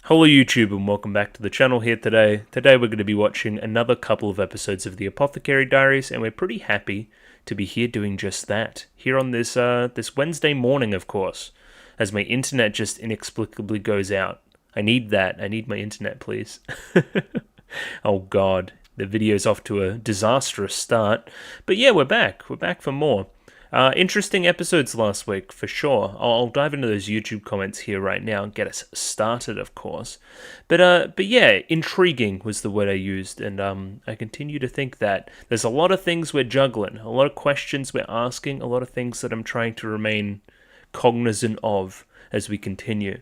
Hello YouTube and welcome back to the channel here today. Today we're going to be watching another couple of episodes of the Apothecary Diaries, and we're pretty happy to be here doing just that. Here on this Wednesday morning, of course, as my internet just inexplicably goes out. I need that. I need my internet, please. Oh god, the video's off to a disastrous start. But yeah, we're back. We're back for more. Interesting episodes last week, for sure. I'll dive into those YouTube comments here right now and get us started, of course. But yeah, intriguing was the word I used, and I continue to think that there's a lot of things we're juggling, a lot of questions we're asking, a lot of things that I'm trying to remain cognizant of as we continue,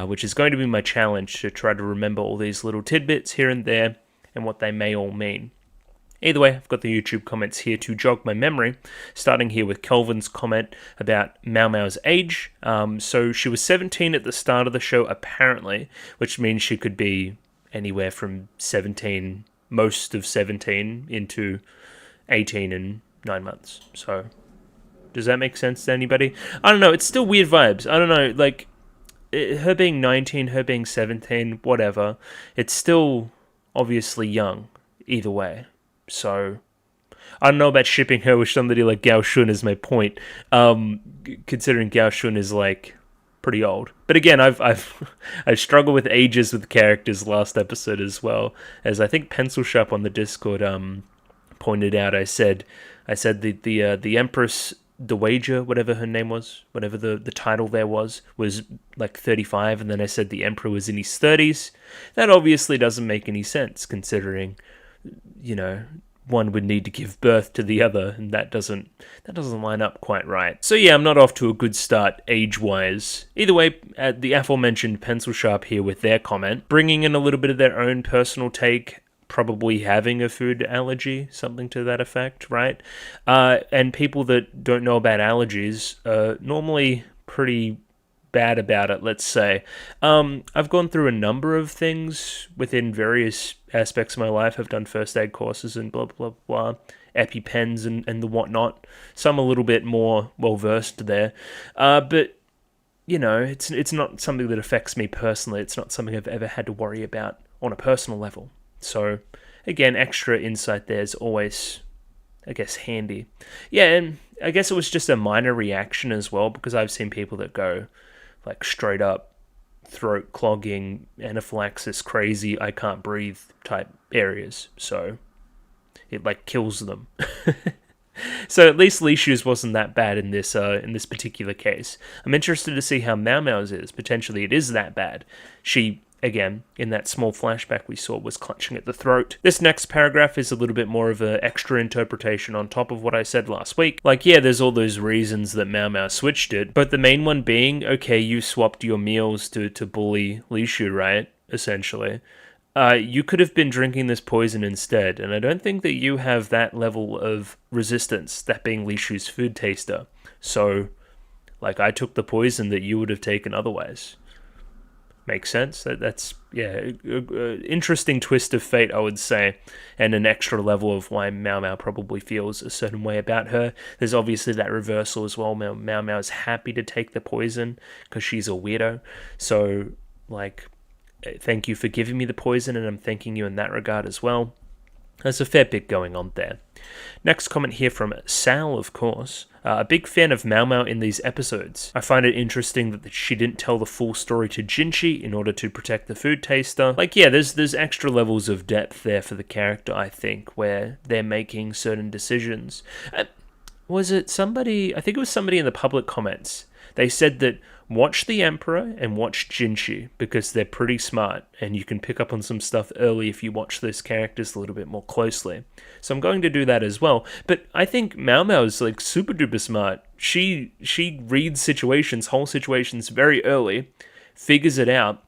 which is going to be my challenge, to try to remember all these little tidbits here and there and what they may all mean. Either way, I've got the YouTube comments here to jog my memory, starting here with Kelvin's comment about Mau Mau's age. So she was 17 at the start of the show, apparently, which means she could be anywhere from 17, most of 17, into 18 in 9 months. So, does that make sense to anybody? I don't know, it's still weird vibes. I don't know, like, her being 19, her being 17, whatever, it's still obviously young, either way. So, I don't know about shipping her with somebody like Gao Shun is my point, considering Gao Shun is, like, pretty old. But again, I've struggled with ages with characters last episode as well, as I think Pencil Sharp on the Discord pointed out. I said the Empress Dowager, whatever her name was, whatever the title there was like 35, and then I said the Emperor was in his 30s. That obviously doesn't make any sense, considering, you know, one would need to give birth to the other, and that doesn't line up quite right. So yeah, I'm not off to a good start age-wise. Either way, the aforementioned Pencil Sharp here with their comment, bringing in a little bit of their own personal take, probably having a food allergy, something to that effect, right? And people that don't know about allergies are normally pretty bad about it, let's say. I've gone through a number of things within various aspects of my life. I've done first aid courses and blah, blah, blah, EpiPens and the whatnot. Some a little bit more well-versed there. But, you know, it's not something that affects me personally. It's not something I've ever had to worry about on a personal level. So, again, extra insight there is always, I guess, handy. Yeah, and I guess it was just a minor reaction as well, because I've seen people that go, like, straight up throat clogging, anaphylaxis, crazy, I can't breathe type areas. So it, like, kills them. So at least Lishu's wasn't that bad in this particular case. I'm interested to see how Mau Mau's is. Potentially it is that bad. She, again, in that small flashback we saw, was clutching at the throat. This next paragraph is a little bit more of an extra interpretation on top of what I said last week. Like, yeah, there's all those reasons that Mau Mau switched it, but the main one being, okay, you swapped your meals to bully Lishu, right? Essentially. You could have been drinking this poison instead, and I don't think that you have that level of resistance, that being Lishu's food taster. So, like, I took the poison that you would have taken otherwise. Makes sense? That's, yeah, interesting twist of fate, I would say, and an extra level of why Mau Mau probably feels a certain way about her. There's obviously that reversal as well. Mau Mau is happy to take the poison because she's a weirdo. So, like, thank you for giving me the poison, and I'm thanking you in that regard as well. There's a fair bit going on there. Next comment here from Sal, of course. A big fan of Mau Mau in these episodes. I find it interesting that she didn't tell the full story to Jinchi in order to protect the food taster. Like, yeah, there's extra levels of depth there for the character, I think, where they're making certain decisions. Was it somebody? I think it was somebody in the public comments. They said that watch the Emperor and watch Jinchi, because they're pretty smart, and you can pick up on some stuff early if you watch those characters a little bit more closely. So I'm going to do that as well. But I think Mau Mau is, like, super duper smart. She reads situations, whole situations, very early, figures it out,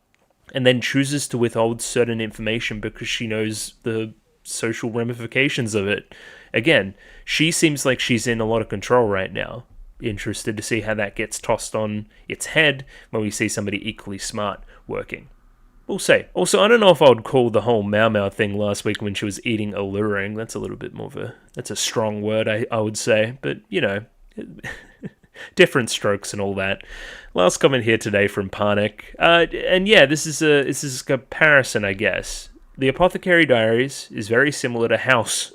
and then chooses to withhold certain information because she knows the social ramifications of it. Again, she seems like she's in a lot of control right now. Interested to see how that gets tossed on its head when we see somebody equally smart working. We'll see. Also, I don't know if I would call the whole Mau Mau thing last week when she was eating alluring. That's a little bit more of a... That's a strong word, I would say. But, you know, different strokes and all that. Last comment here today from Parnik. And yeah, this is a comparison, I guess. The Apothecary Diaries is very similar to House.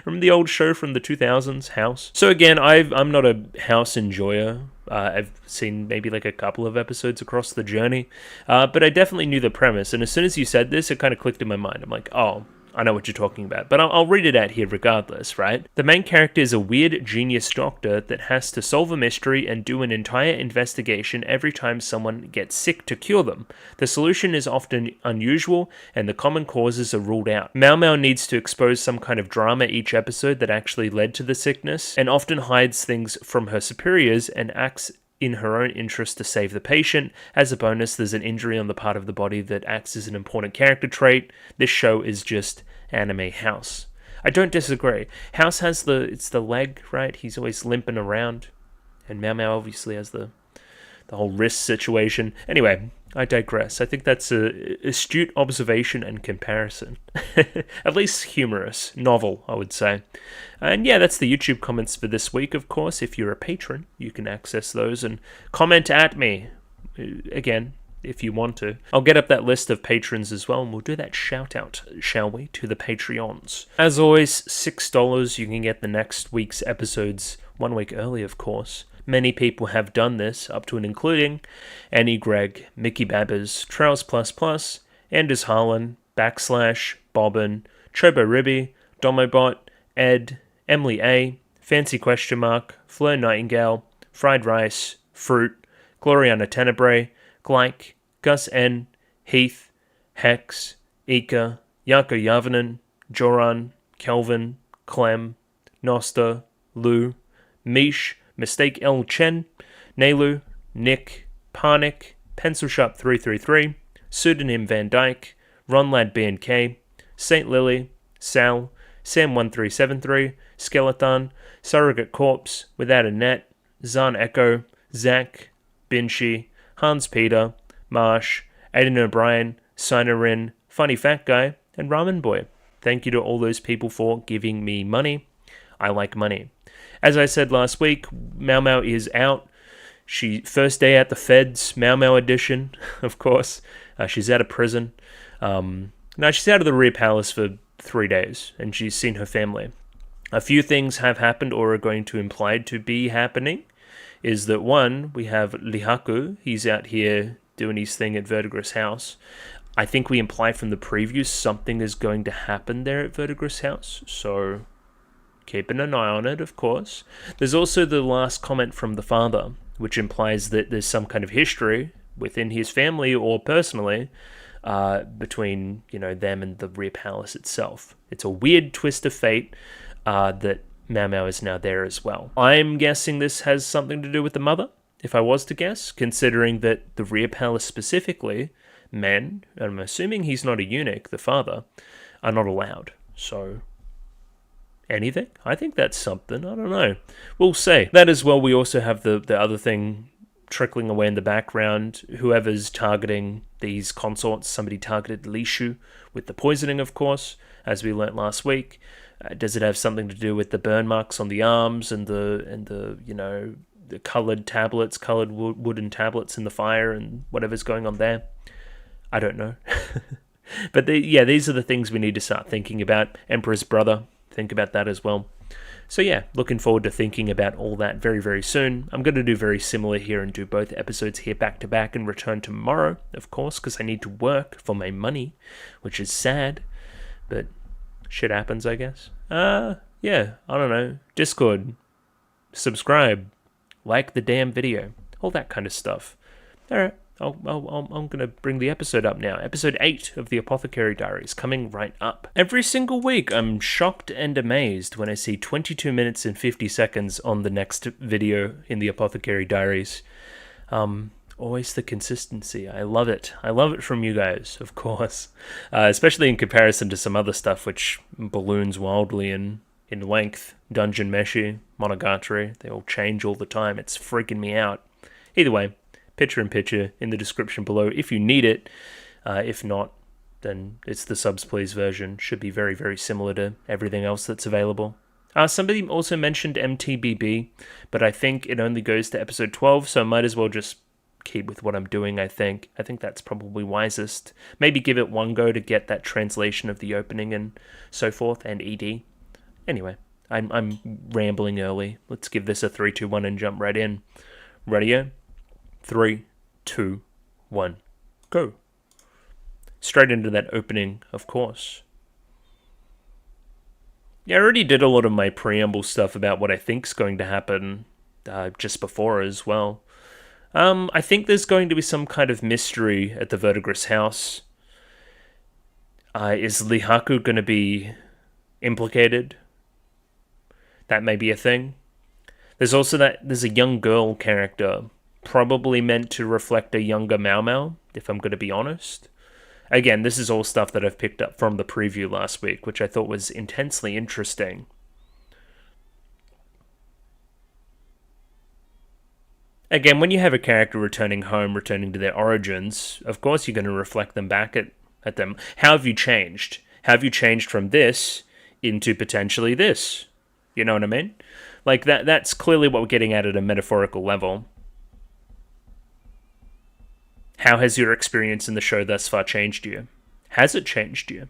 Remember the old show from the 2000s, House? So again, I'm not a House enjoyer. I've seen maybe like a couple of episodes across the journey. But I definitely knew the premise. And as soon as you said this, it kind of clicked in my mind. I'm like, oh, I know what you're talking about, but I'll read it out here regardless, right? The main character is a weird genius doctor that has to solve a mystery and do an entire investigation every time someone gets sick to cure them. The solution is often unusual, and the common causes are ruled out. Mao Mao needs to expose some kind of drama each episode that actually led to the sickness, and often hides things from her superiors and acts in her own interest to save the patient. As a bonus, there's an injury on the part of the body that acts as an important character trait. This show is just anime House. I don't disagree. House has it's the leg, right? He's always limping around. And Mao Mao obviously has the whole wrist situation. Anyway, I digress. I think that's a astute observation and comparison. At least humorous. Novel, I would say. And yeah, that's the YouTube comments for this week, of course. If you're a patron, you can access those and comment at me. Again, if you want to. I'll get up that list of patrons as well, and we'll do that shout out, shall we, to the Patreons. As always, $6, you can get the next week's episodes 1 week early, of course. Many people have done this, up to and including Annie Gregg, Mickey Babbers, Trails++, Anders Harlan, Backslash, Bobbin, Chobo Ribby, Domobot, Ed, Emily A, Fancy Question Mark, Fleur Nightingale, Fried Rice, Fruit, Gloriana Tenebrae, Glyke, Gus N, Heath, Hex, Ika, Jaakko Javanen, Joran, Kelvin, Clem, Nosta, Lou, Mish, Mistake L. Chen, Nelu, Nick, Parnik, Pencil Sharp 333, Pseudonym Van Dyke, Ronlad BNK, Saint Lily, Sal, Sam1373, Skeleton, Surrogate Corpse, Without a Net, Zahn Echo, Zach, Binshi, Hans Peter, Marsh, Aiden O'Brien, Sinarin, Funny Fat Guy, and Ramen Boy. Thank you to all those people for giving me money. I like money. As I said last week, Mao Mao is out. First day at the feds, Mao Mao edition, of course. She's out of prison. No, she's out of the rear palace for 3 days, and she's seen her family. A few things have happened or are going to implied to be happening. Is that one, we have Lihaku. He's out here doing his thing at Verdigris house. I think we imply from the preview something is going to happen there at Verdigris house, so keeping an eye on it, of course. There's also the last comment from the father, which implies that there's some kind of history within his family or personally between, them and the rear palace itself. It's a weird twist of fate that Mao Mao is now there as well. I'm guessing this has something to do with the mother, if I was to guess, considering that the rear palace specifically, men, and I'm assuming he's not a eunuch, the father, are not allowed. So anything? I think that's something. I don't know. We'll see. That as well, we also have the other thing trickling away in the background. Whoever's targeting these consorts, somebody targeted Lishu with the poisoning, of course, as we learnt last week. Does it have something to do with the burn marks on the arms and the coloured tablets, coloured wooden tablets in the fire and whatever's going on there? I don't know. But these are the things we need to start thinking about. Emperor's brother. Think about that as well. So yeah, looking forward to thinking about all that very, very soon. I'm going to do very similar here and do both episodes here back to back and return tomorrow, of course, because I need to work for my money, which is sad, but shit happens, I guess. Yeah, I don't know. Discord, subscribe, like the damn video, all that kind of stuff. All right. I'm going to bring the episode up now. Episode 8 of the Apothecary Diaries, coming right up. Every single week, I'm shocked and amazed when I see 22 minutes and 50 seconds on the next video in the Apothecary Diaries. Always the consistency. I love it. I love it from you guys, of course. Especially in comparison to some other stuff which balloons wildly in length. Dungeon Meshi, Monogatari, they all change all the time. It's freaking me out. Either way, picture-in-picture in the description below if you need it. If not, then it's the subs please version. Should be very, very similar to everything else that's available. Somebody also mentioned MTBB, but I think it only goes to episode 12, so I might as well just keep with what I'm doing, I think. I think that's probably wisest. Maybe give it one go to get that translation of the opening and so forth, and ED. Anyway, I'm rambling early. Let's give this a 3, 2, 1 and jump right in. Radio? 3, 2, 1, go. Straight into that opening, of course. Yeah, I already did a lot of my preamble stuff about what I think's going to happen just before as well. I think there's going to be some kind of mystery at the Verdigris house. Is Lihaku going to be implicated? That may be a thing. There's also there's a young girl character, probably meant to reflect a younger Mau Mau, if I'm going to be honest. Again, this is all stuff that I've picked up from the preview last week, which I thought was intensely interesting. Again, when you have a character returning home, returning to their origins, of course you're going to reflect them back at them. How have you changed? How have you changed from this into potentially this? You know what I mean? Like, that's clearly what we're getting at a metaphorical level. How has your experience in the show thus far changed you? Has it changed you?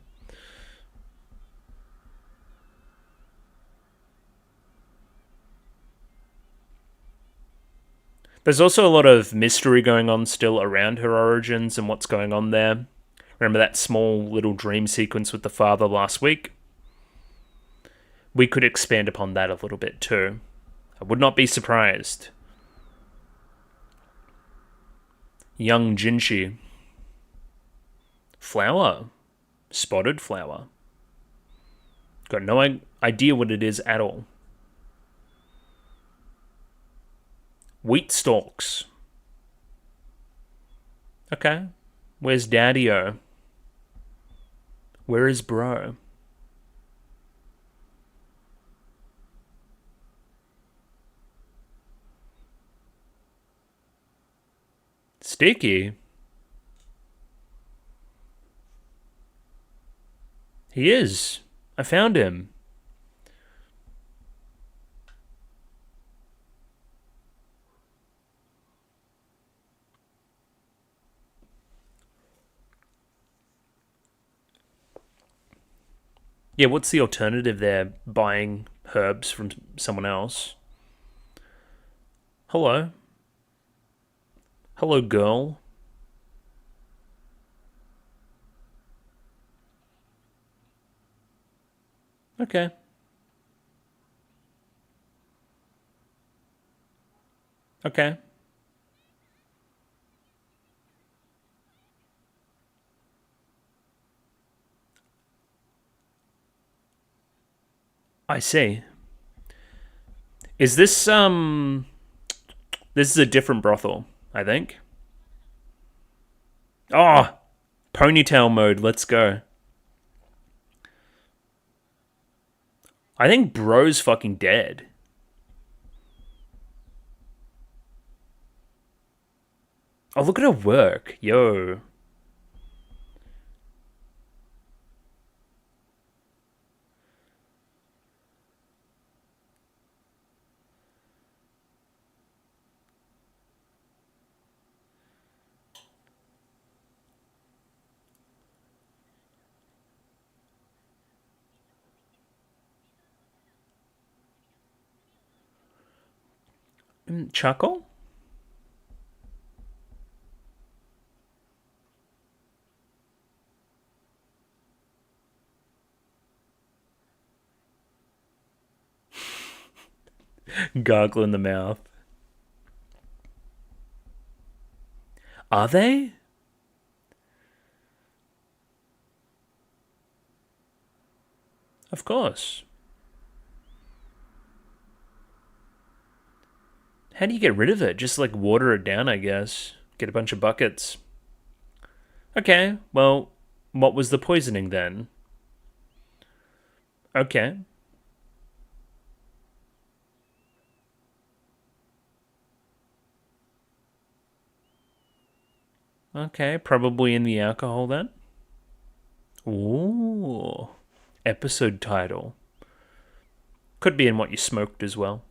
There's also a lot of mystery going on still around her origins and what's going on there. Remember that small little dream sequence with the father last week? We could expand upon that a little bit too. I would not be surprised. Young Jinshi. Flower. Spotted flower. Got no idea what it is at all. Wheat stalks. Okay. Where's Daddy-O? Where is Bro? Sticky? He is. I found him. Yeah, what's the alternative there? Buying herbs from someone else? Hello? Hello, girl? Okay. Okay. I see. Is this, This is a different brothel, I think. Oh! Ponytail mode, let's go. I think Bro's fucking dead. Oh, look at her work. Yo. Charcoal? Gargle in the mouth. Are they? Of course. How do you get rid of it? Just like water it down, I guess. Get a bunch of buckets. Okay, well, what was the poisoning then? Okay. Okay, probably in the alcohol then. Ooh. Episode title. Could be in what you smoked as well.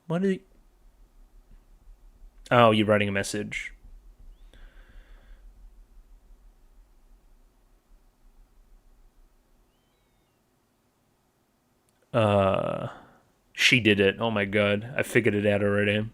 What are you... Oh, you're writing a message. She did it. Oh my god. I figured it out already.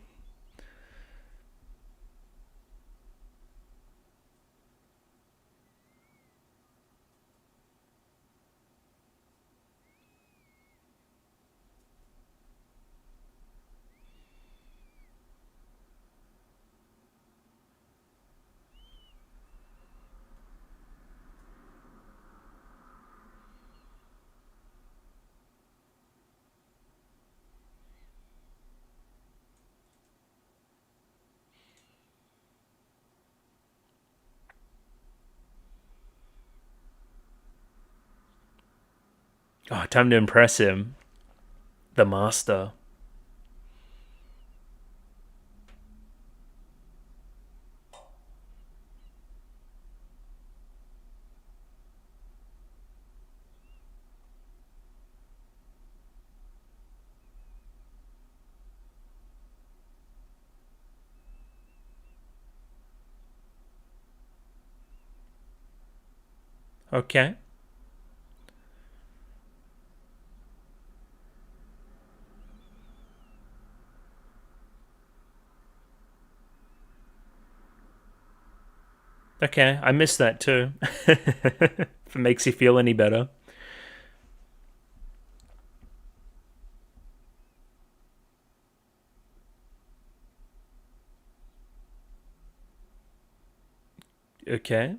Oh, time to impress him. The master. Okay. Okay, I missed that too. If it makes you feel any better. Okay.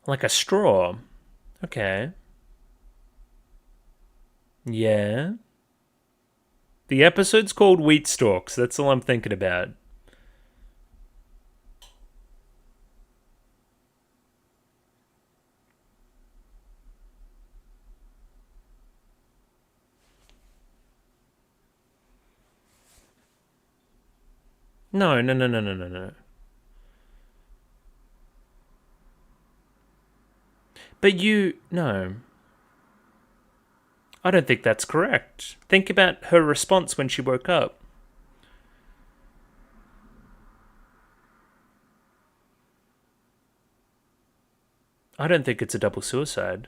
Like a straw. Okay. Yeah. The episode's called Wheat Stalks. That's all I'm thinking about. No, no, no, no, no, no, no. But you... No. I don't think that's correct. Think about her response when she woke up. I don't think it's a double suicide.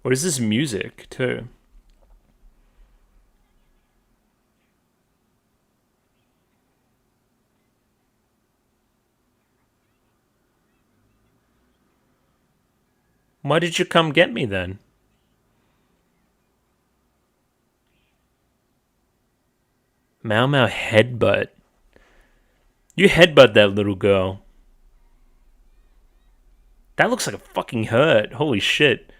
What is this music, too? Why did you come get me then? Mau Mau headbutt. You headbutt that little girl. That looks like a fucking hurt. Holy shit.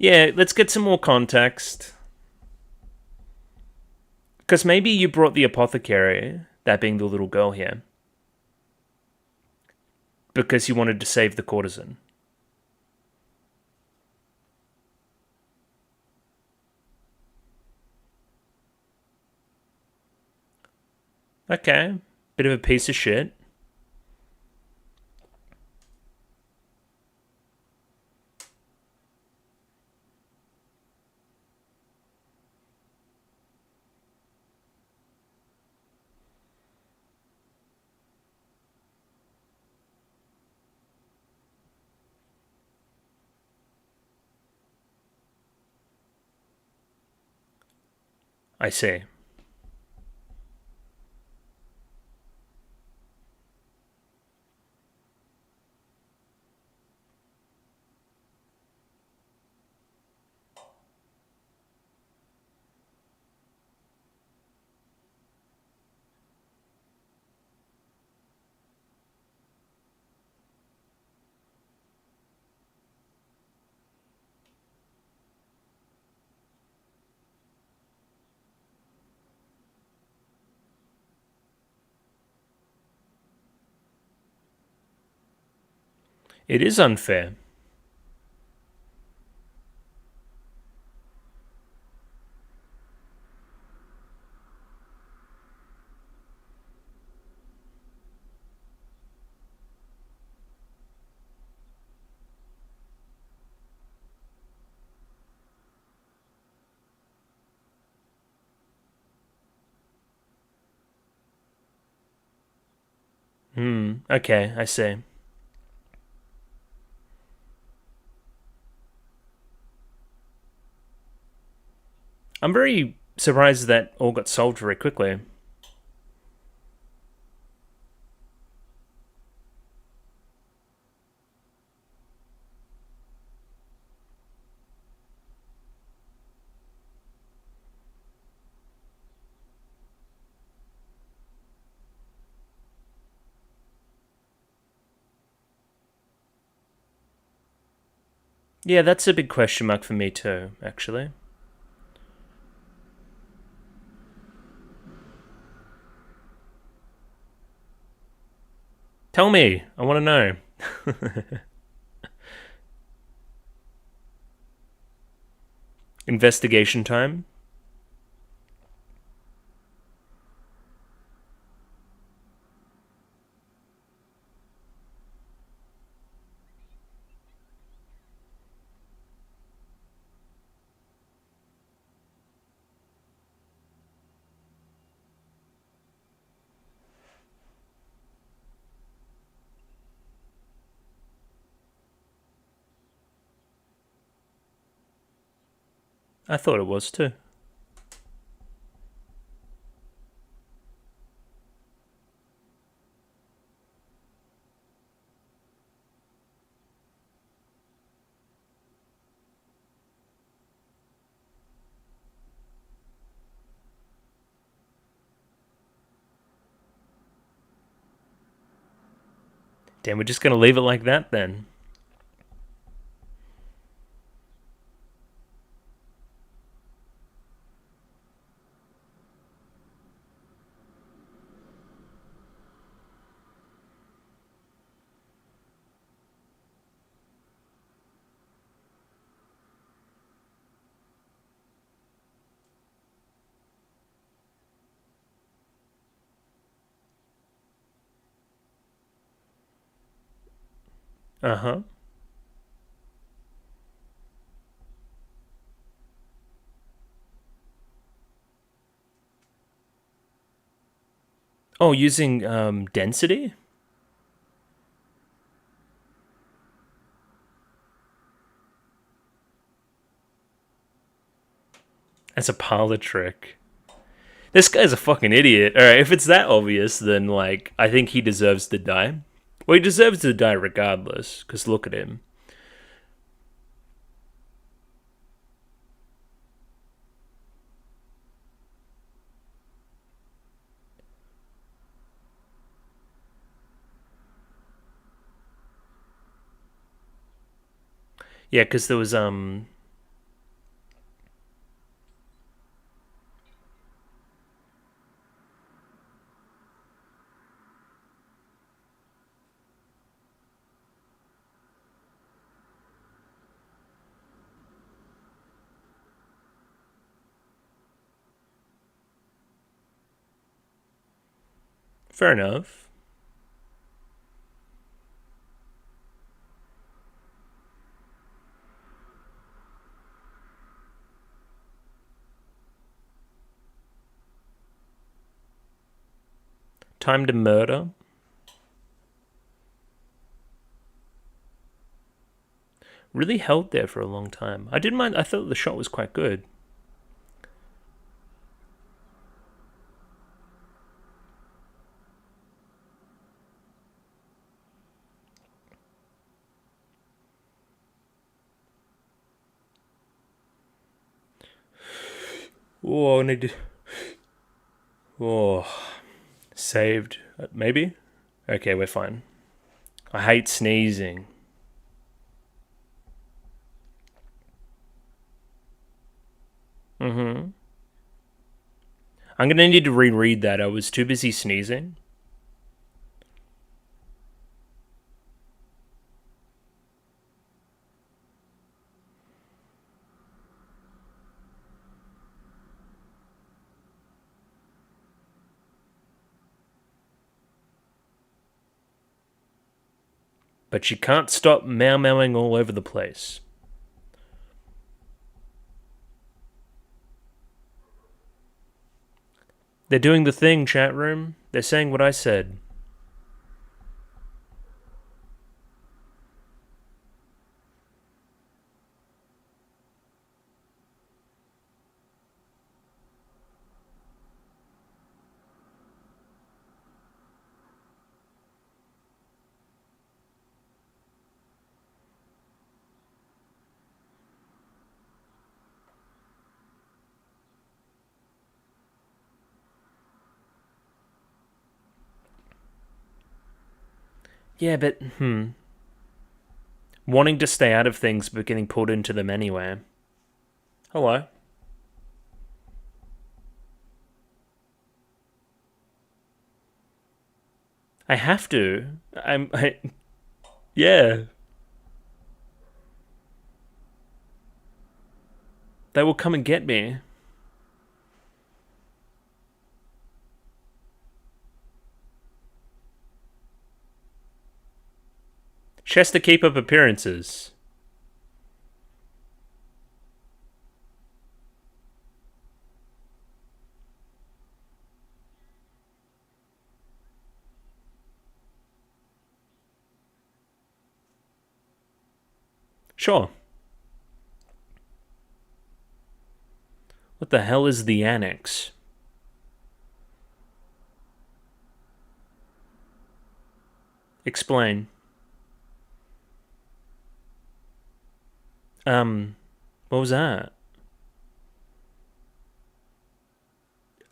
Yeah, let's get some more context. Because maybe you brought the apothecary, that being the little girl here, because you wanted to save the courtesan. Okay, bit of a piece of shit. I see. It is unfair. Okay, I see. I'm very surprised that all got solved very quickly. Yeah, that's a big question mark for me too, actually. Tell me, I want to know. Investigation time. I thought it was too. Damn, we're just gonna leave it like that then. Uh huh. Oh, using density as a parlor trick. This guy's a fucking idiot. Alright, if it's that obvious, then, like, I think he deserves to die. Well, he deserves to die regardless, because look at him. Yeah, because there was, fair enough. Time to murder. Really held there for a long time. I didn't mind, I thought the shot was quite good. Oh, I need to. Oh, saved. Maybe? Okay, we're fine. I hate sneezing. Mm-hmm. I'm gonna need to reread that. I was too busy sneezing. But she can't stop meow-meowing all over the place. They're doing the thing, chat room. They're saying what I said. Yeah, but, wanting to stay out of things but getting pulled into them anyway. Hello. I have to. Yeah. They will come and get me. She has to keep up appearances. Sure. What the hell is the annex? Explain. What was that?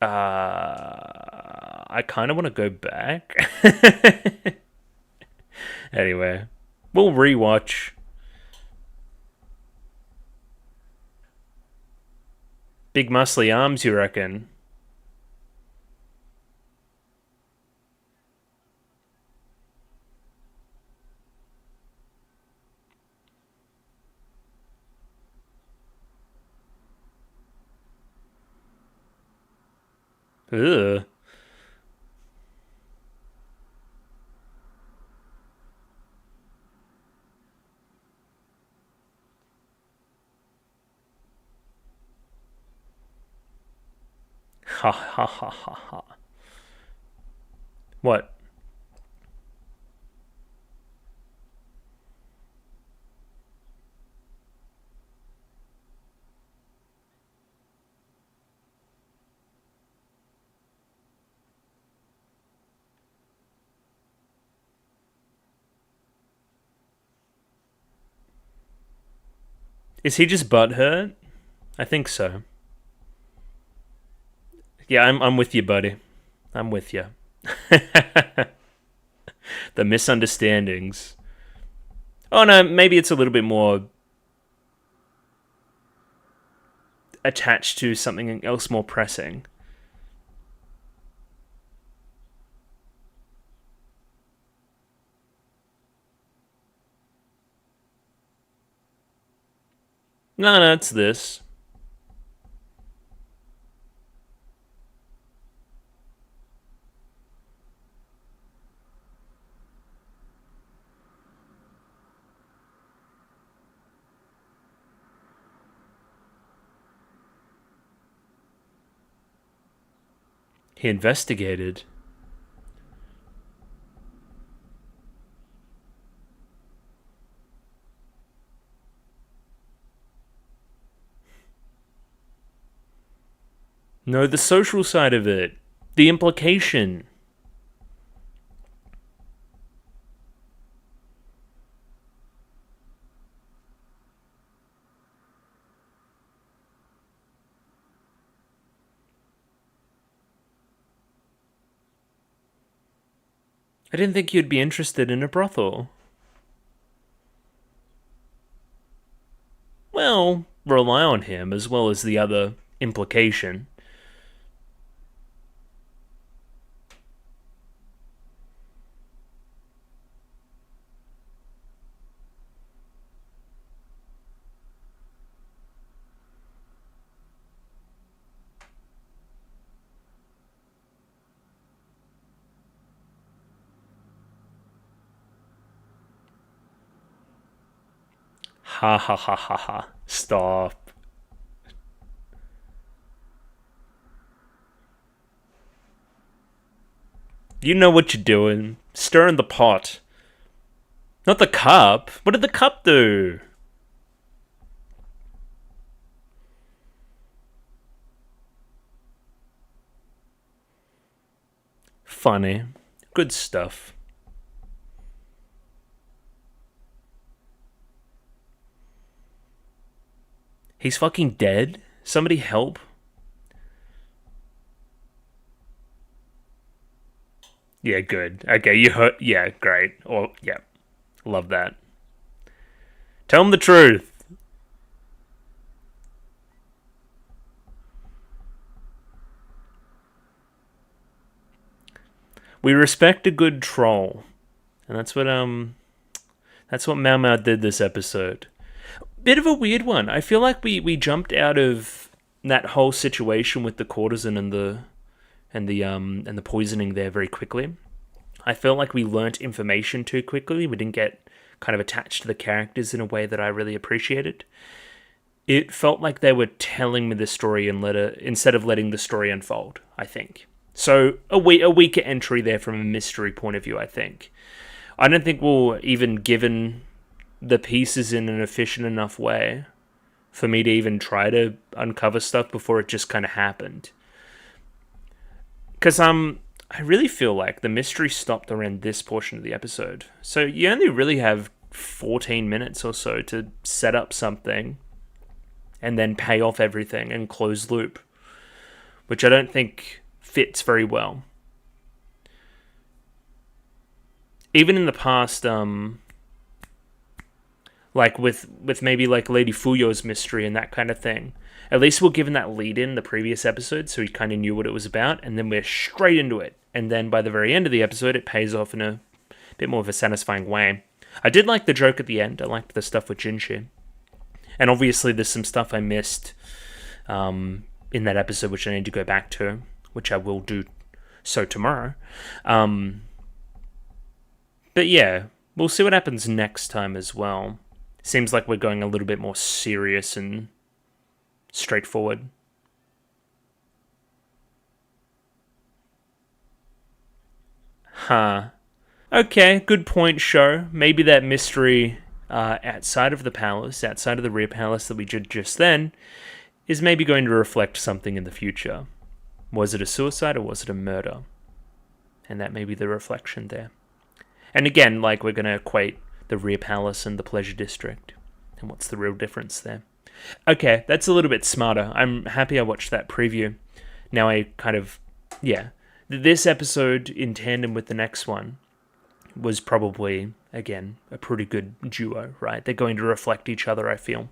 I kind of want to go back. Anyway, we'll rewatch. Big muscly arms, you reckon? Ugh. Ha ha ha ha ha. What? Is he just butthurt? I think so. Yeah, I'm with you, buddy. I'm with you. The misunderstandings. Oh no, maybe it's a little bit more attached to something else more pressing. No, it's this. He investigated. No, the social side of it. The implication. I didn't think you'd be interested in a brothel. Well, rely on him as well as the other implication. Ha ha ha ha ha. Stop. You know what you're doing. Stirring the pot. Not the cup. What did the cup do? Funny. Good stuff. He's fucking dead? Somebody help. Yeah, good. Okay, you hurt. Yeah, great. Or, yeah. Love that. Tell him the truth. We respect a good troll. And that's what Mau Mau did this episode. Bit of a weird one. I feel like we jumped out of that whole situation with the courtesan and the poisoning there very quickly. I felt like we learnt information too quickly. We didn't get kind of attached to the characters in a way that I really appreciated. It felt like they were telling me the story instead of letting the story unfold, I think. So a weaker entry there from a mystery point of view, I think. I don't think we're even given the pieces in an efficient enough way for me to even try to uncover stuff before it just kind of happened. Because I really feel like the mystery stopped around this portion of the episode. So you only really have 14 minutes or so to set up something and then pay off everything and close loop, which I don't think fits very well. Even in the past, like with maybe like Lady Fuyo's mystery and that kind of thing, at least we're given that lead in the previous episode, so we kind of knew what it was about, and then we're straight into it. And then by the very end of the episode, it pays off in a bit more of a satisfying way. I did like the joke at the end. I liked the stuff with Jinshi. And obviously there's some stuff I missed in that episode, which I need to go back to, which I will do so tomorrow. But yeah, we'll see what happens next time as well. Seems like we're going a little bit more serious and straightforward. Huh. Okay, good point, show. Maybe that mystery outside of the palace, outside of the rear palace that we did just then, is maybe going to reflect something in the future. Was it a suicide or was it a murder? And that may be the reflection there. And again, like, we're going to equate the rear palace and the pleasure district. And what's the real difference there? Okay, that's a little bit smarter. I'm happy I watched that preview. Now I kind of, yeah. This episode, in tandem with the next one, was probably, again, a pretty good duo, right? They're going to reflect each other, I feel.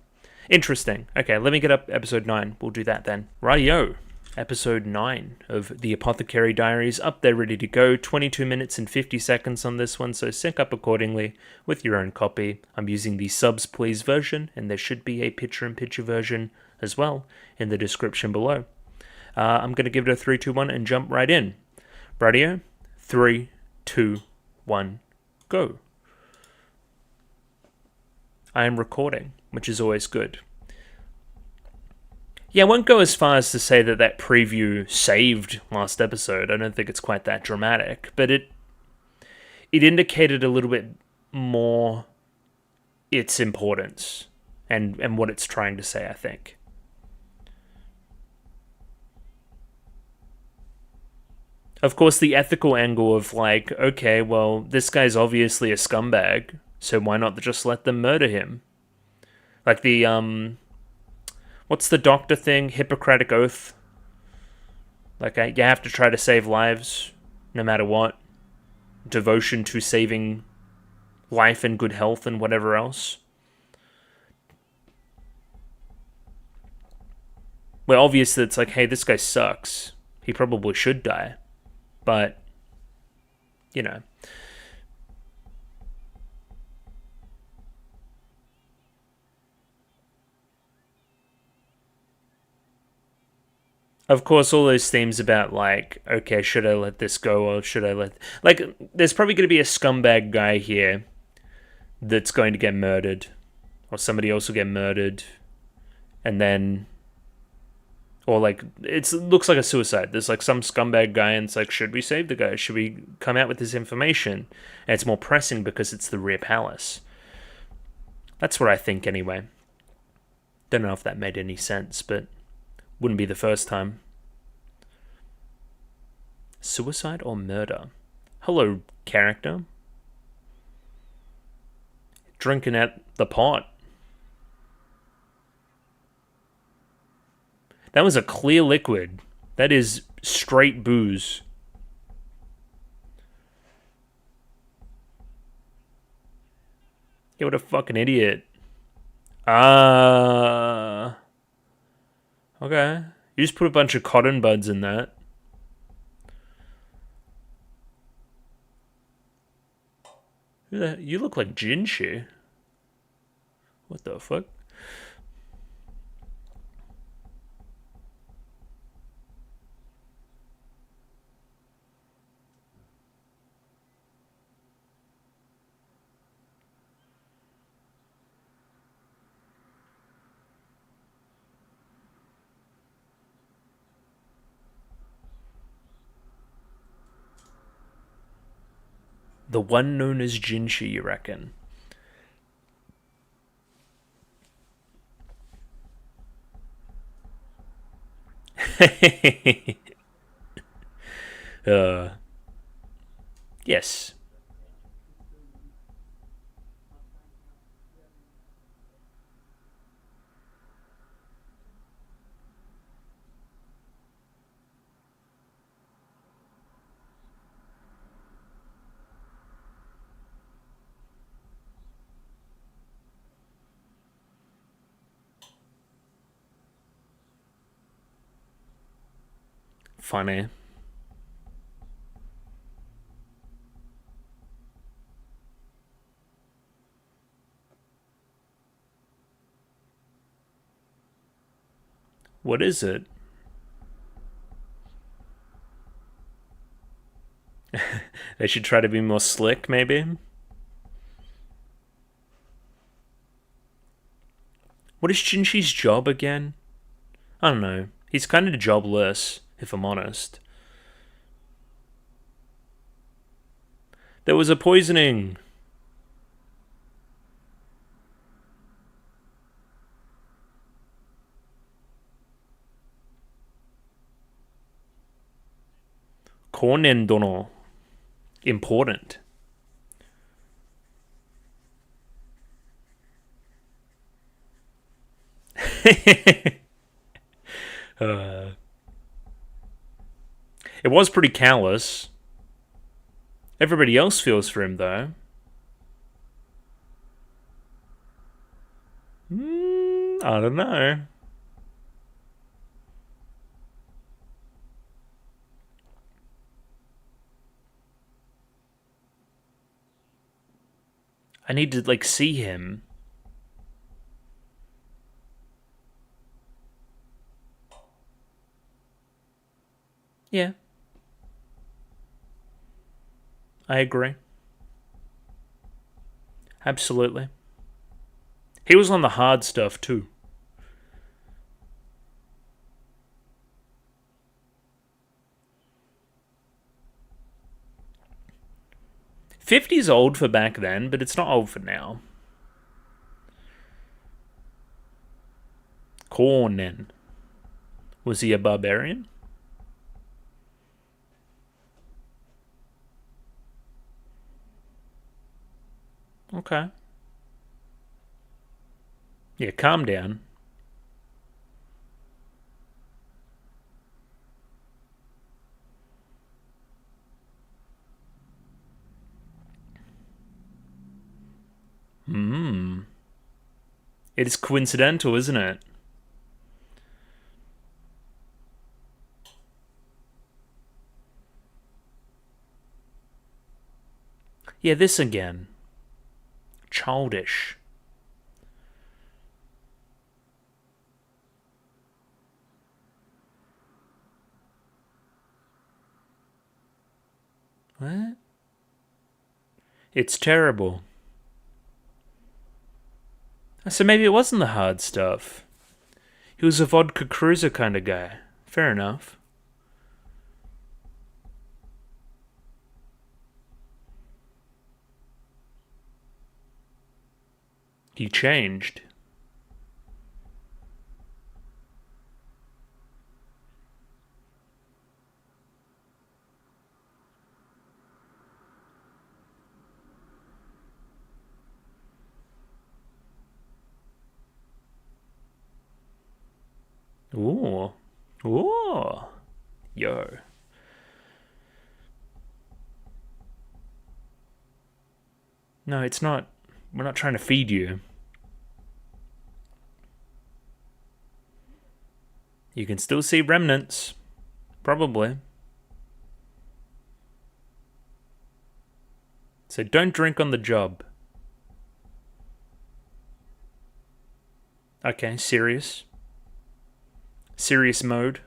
Interesting. Okay, let me get up episode 9. We'll do that then. Rightio. Episode 9 of the Apothecary Diaries, up there ready to go. 22 minutes and 50 seconds on this one, so sync up accordingly with your own copy. I'm using the subs please version, and there should be a picture-in-picture version as well in the description below. I'm going to give it a 3, 2, 1 and jump right in. Radio, 3, 2, 1, go. I am recording, which is always good. Yeah, I won't go as far as to say that preview saved last episode. I don't think it's quite that dramatic, but it indicated a little bit more its importance and what it's trying to say, I think. Of course, the ethical angle of like, okay, well, this guy's obviously a scumbag, so why not just let them murder him? Like the, what's the doctor thing? Hippocratic Oath. Like, you have to try to save lives, no matter what. Devotion to saving life and good health and whatever else. Well, obviously it's like, hey, this guy sucks. He probably should die. But, you know. Of course, all those themes about, like, okay, should I let this go or should I let... Like, there's probably going to be a scumbag guy here that's going to get murdered. or somebody else will get murdered, and then, or like it looks like a suicide. There's like some scumbag guy, and it's like, should we save the guy? Should we come out with this information? And it's more pressing because it's the rear palace. That's what I think, anyway. Don't know if that made any sense, but wouldn't be the first time. Suicide or murder? Hello, character. Drinking at the pot. That was a clear liquid. That is straight booze. Yeah, what a fucking idiot. Okay. You just put a bunch of cotton buds in that. You look like Jinshi. What the fuck? The one known as Jinshi, you reckon? Yes. Funny. What is it? They should try to be more slick, maybe? What is Jinshi's job again? I don't know. He's kind of jobless, if I'm honest. There was a poisoning. Konen dono. Important. It was pretty callous. Everybody else feels for him, though. I don't know. I need to, like, see him. Yeah. I agree. Absolutely. He was on the hard stuff, too. 50's old for back then, but it's not old for now. Cornen. Was he a barbarian? Okay. Yeah, calm down. It is coincidental, isn't it? Yeah, this again. Childish. What? It's terrible. So maybe it wasn't the hard stuff. He was a vodka cruiser kind of guy. Fair enough. He changed. Ooh. Ooh. Yo. No, it's not. We're not trying to feed you. You can still see remnants. Probably. So don't drink on the job. Okay, serious. Serious mode.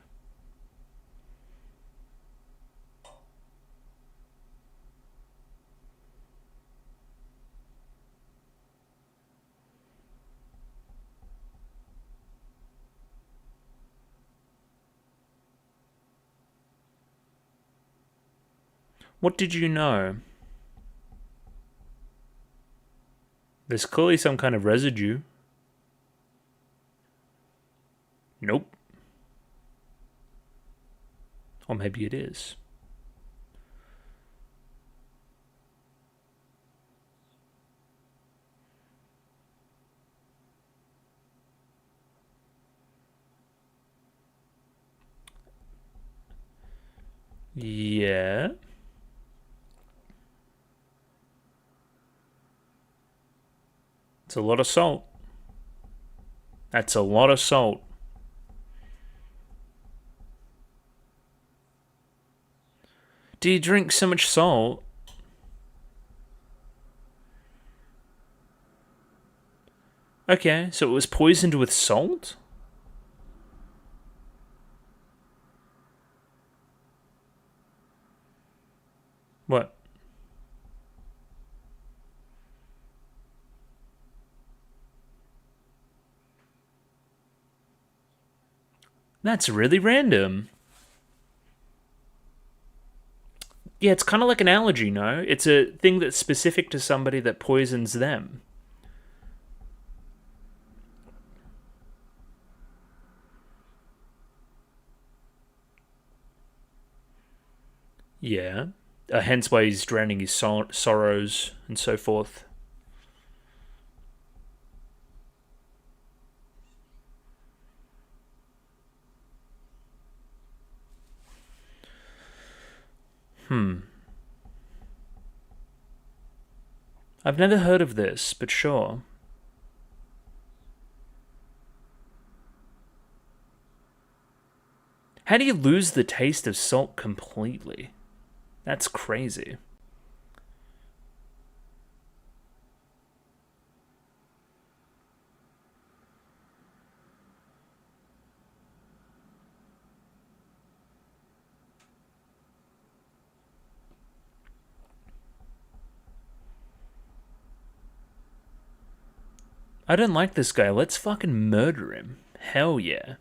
What did you know? There's clearly some kind of residue. Nope. Or maybe it is. Yeah. It's a lot of salt. That's a lot of salt. Do you drink so much salt? Okay, so it was poisoned with salt? What? That's really random. Yeah, it's kind of like an allergy, no? It's a thing that's specific to somebody that poisons them. Yeah. Hence why he's drowning his sorrows and so forth. I've never heard of this, but sure. How do you lose the taste of salt completely? That's crazy. I don't like this guy. Let's fucking murder him. Hell yeah.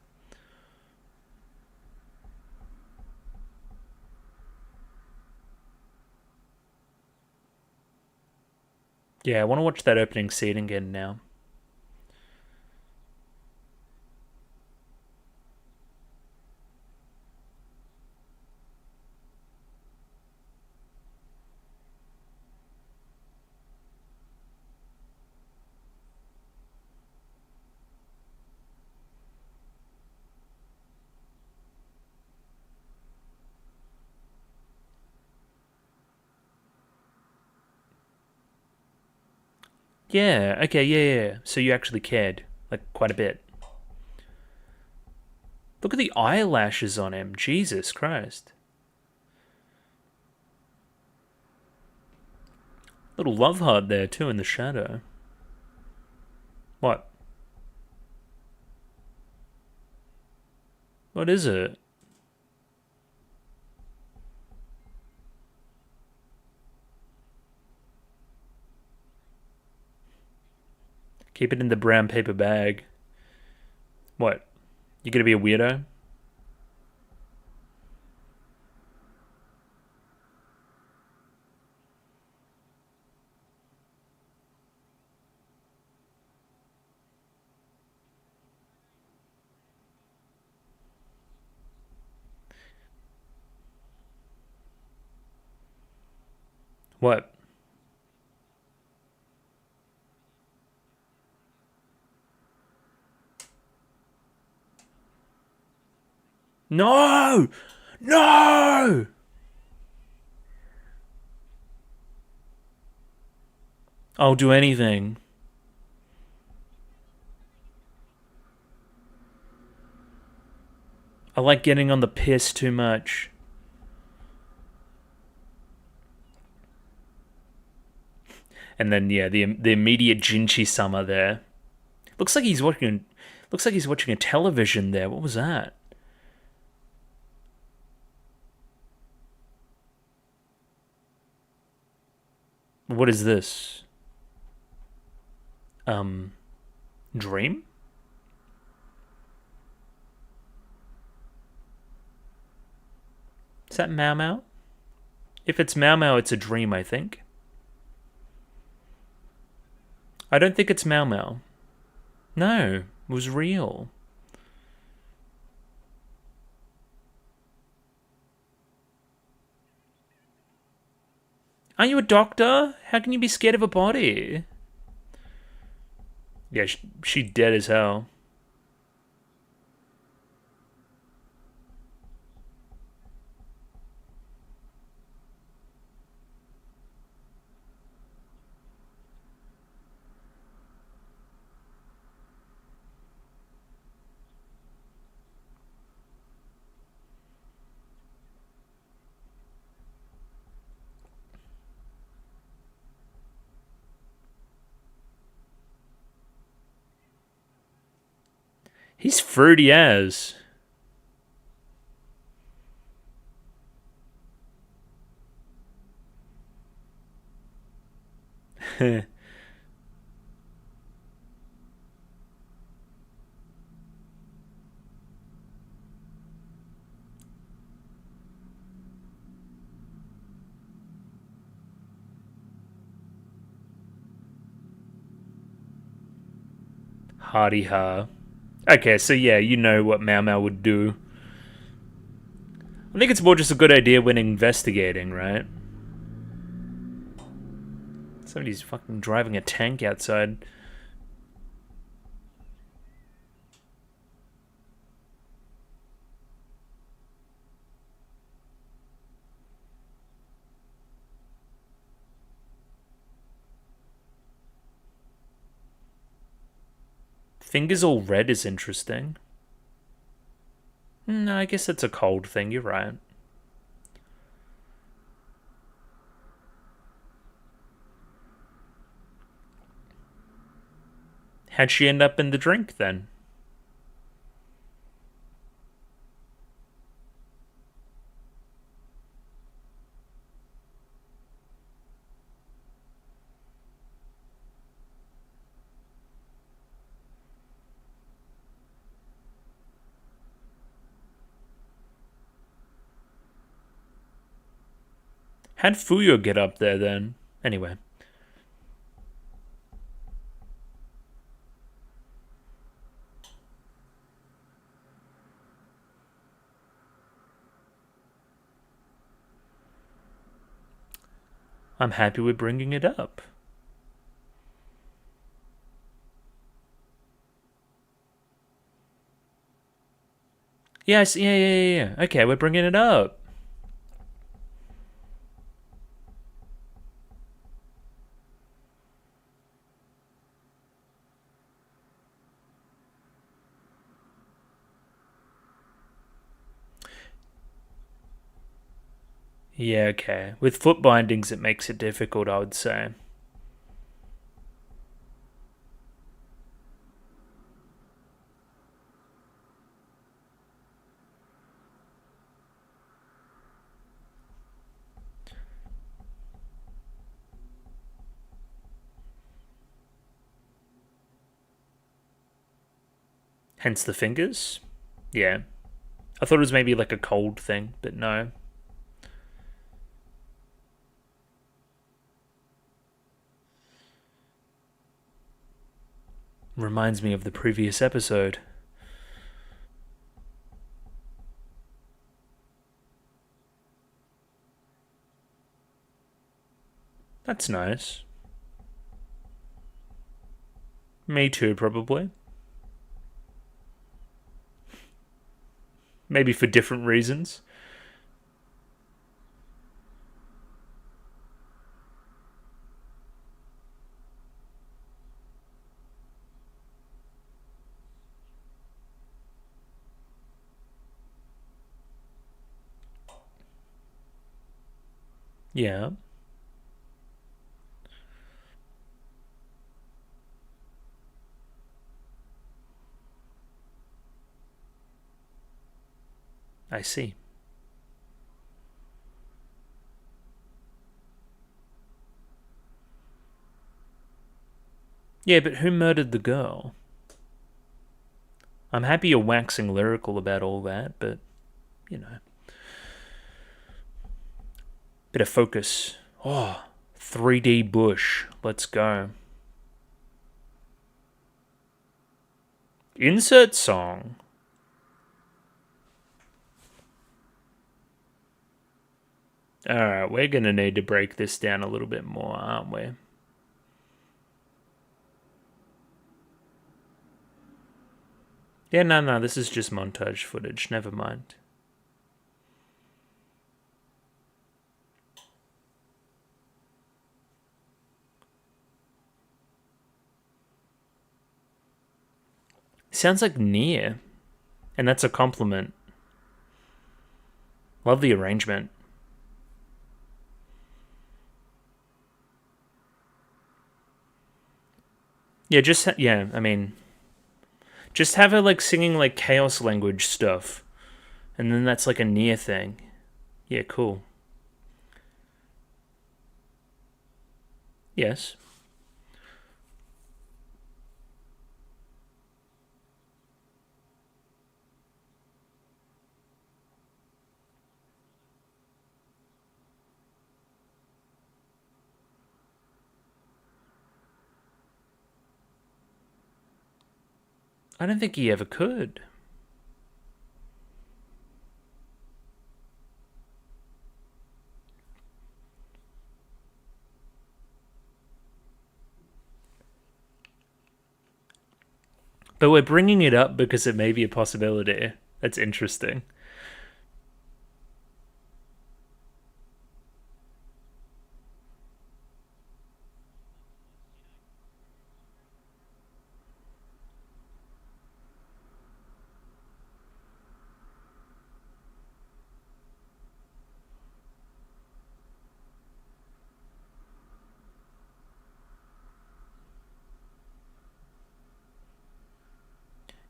Yeah, I want to watch that opening scene again now. Yeah, okay, yeah. So you actually cared. Like, quite a bit. Look at the eyelashes on him. Jesus Christ. Little love heart there, too, in the shadow. What? What is it? Keep it in the brown paper bag. What? You gonna be a weirdo? What? No! No! I'll do anything. I like getting on the piss too much. And then yeah, the immediate Jinchi summer there. Looks like he's watching. Looks like he's watching a television there. What was that? What is this? Dream? Is that Mau Mau? If it's Mau Mau, it's a dream, I think. I don't think it's Mau Mau. No, it was real. Aren't you a doctor? How can you be scared of a body? Yeah, she dead as hell. He's fruity as. Hardy ha. Okay, so yeah, you know what Mau Mau would do. I think it's more just a good idea when investigating, right? Somebody's fucking driving a tank outside. Fingers all red is interesting. No, I guess it's a cold thing, you're right. How'd she end up in the drink then? How'd Fuyo get up there then? Anyway. I'm happy we're bringing it up. Yes, yeah. Okay, we're bringing it up. Yeah, okay. With foot bindings, it makes it difficult, I would say. Hence the fingers? Yeah. I thought it was maybe like a cold thing, but no. Reminds me of the previous episode. That's nice. Me too, probably. Maybe for different reasons. Yeah. I see. Yeah, but who murdered the girl? I'm happy you're waxing lyrical about all that, but, you know. Bit of focus. Oh, 3D bush. Let's go. Insert song. Alright, we're gonna need to break this down a little bit more, aren't we? Yeah, no, this is just montage footage. Never mind. Sounds like near, and that's a compliment. Love the arrangement. Yeah, just have her like singing like chaos language stuff, and then that's like a near thing. Yeah, cool. Yes. I don't think he ever could. But we're bringing it up because it may be a possibility. That's interesting.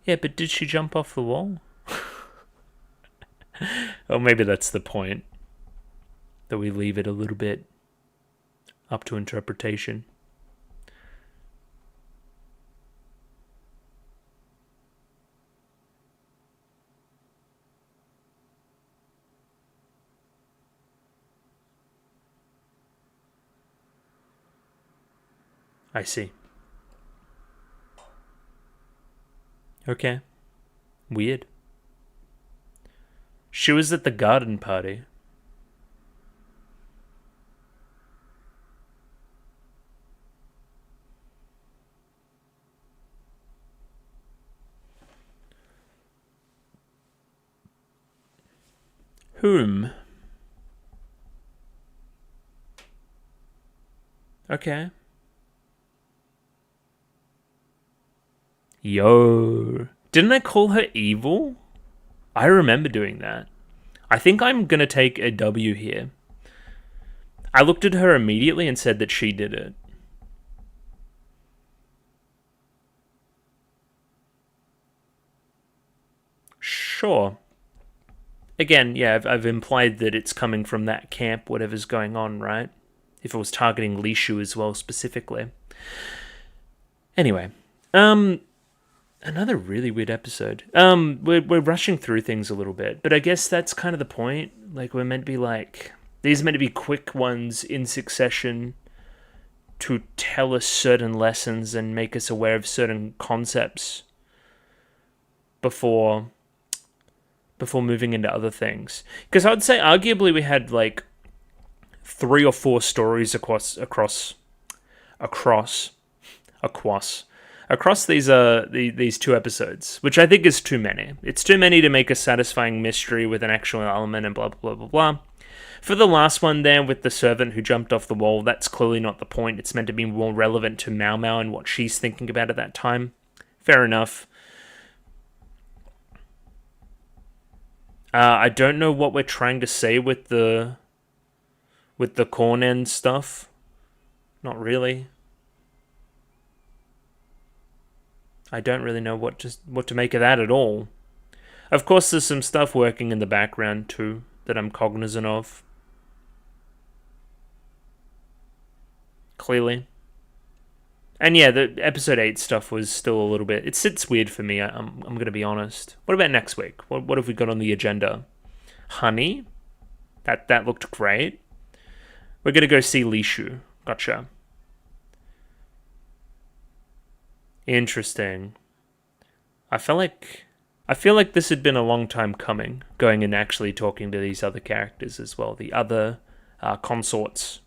Yeah, but did she jump off the wall? Or maybe that's the point. That we leave it a little bit up to interpretation. I see. Okay. Weird. She was at the garden party. Whom? Okay. Yo. Didn't I call her evil? I remember doing that. I think I'm gonna take a W here. I looked at her immediately and said that she did it. Sure. Again, yeah, I've implied that it's coming from that camp, whatever's going on, right? If it was targeting Lishu as well, specifically. Anyway, Another really weird episode. We're rushing through things a little bit, but I guess that's kind of the point. Like, we're meant to be like, these are meant to be quick ones in succession to tell us certain lessons and make us aware of certain concepts before moving into other things. Because I would say arguably we had like 3 or 4 stories across these 2 episodes, which I think is too many. It's too many to make a satisfying mystery with an actual element and blah blah blah blah blah. For the last one there with the servant who jumped off the wall, that's clearly not the point. It's meant to be more relevant to Mao Mao and what she's thinking about at that time. Fair enough. I don't know what we're trying to say with the corn end stuff. Not really. I don't really know what to make of that at all. Of course, there's some stuff working in the background too that I'm cognizant of. Clearly. And yeah, the episode 8 stuff was still a little bit... It sits weird for me, I'm going to be honest. What about next week? What have we got on the agenda? Honey? That looked great. We're going to go see Li Shu. Gotcha. Interesting. I feel like this had been a long time coming, going and actually talking to these other characters as well, the other consorts.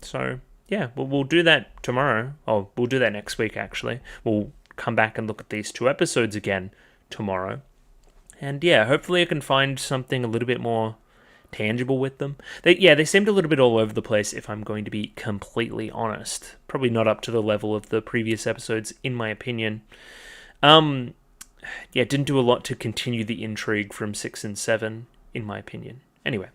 So... yeah, we'll do that tomorrow. Oh, we'll do that next week, actually. We'll come back and look at these 2 episodes again tomorrow. And yeah, hopefully I can find something a little bit more tangible with them. They seemed a little bit all over the place, if I'm going to be completely honest. Probably not up to the level of the previous episodes, in my opinion. Yeah, didn't do a lot to continue the intrigue from 6 and 7, in my opinion. Anyway,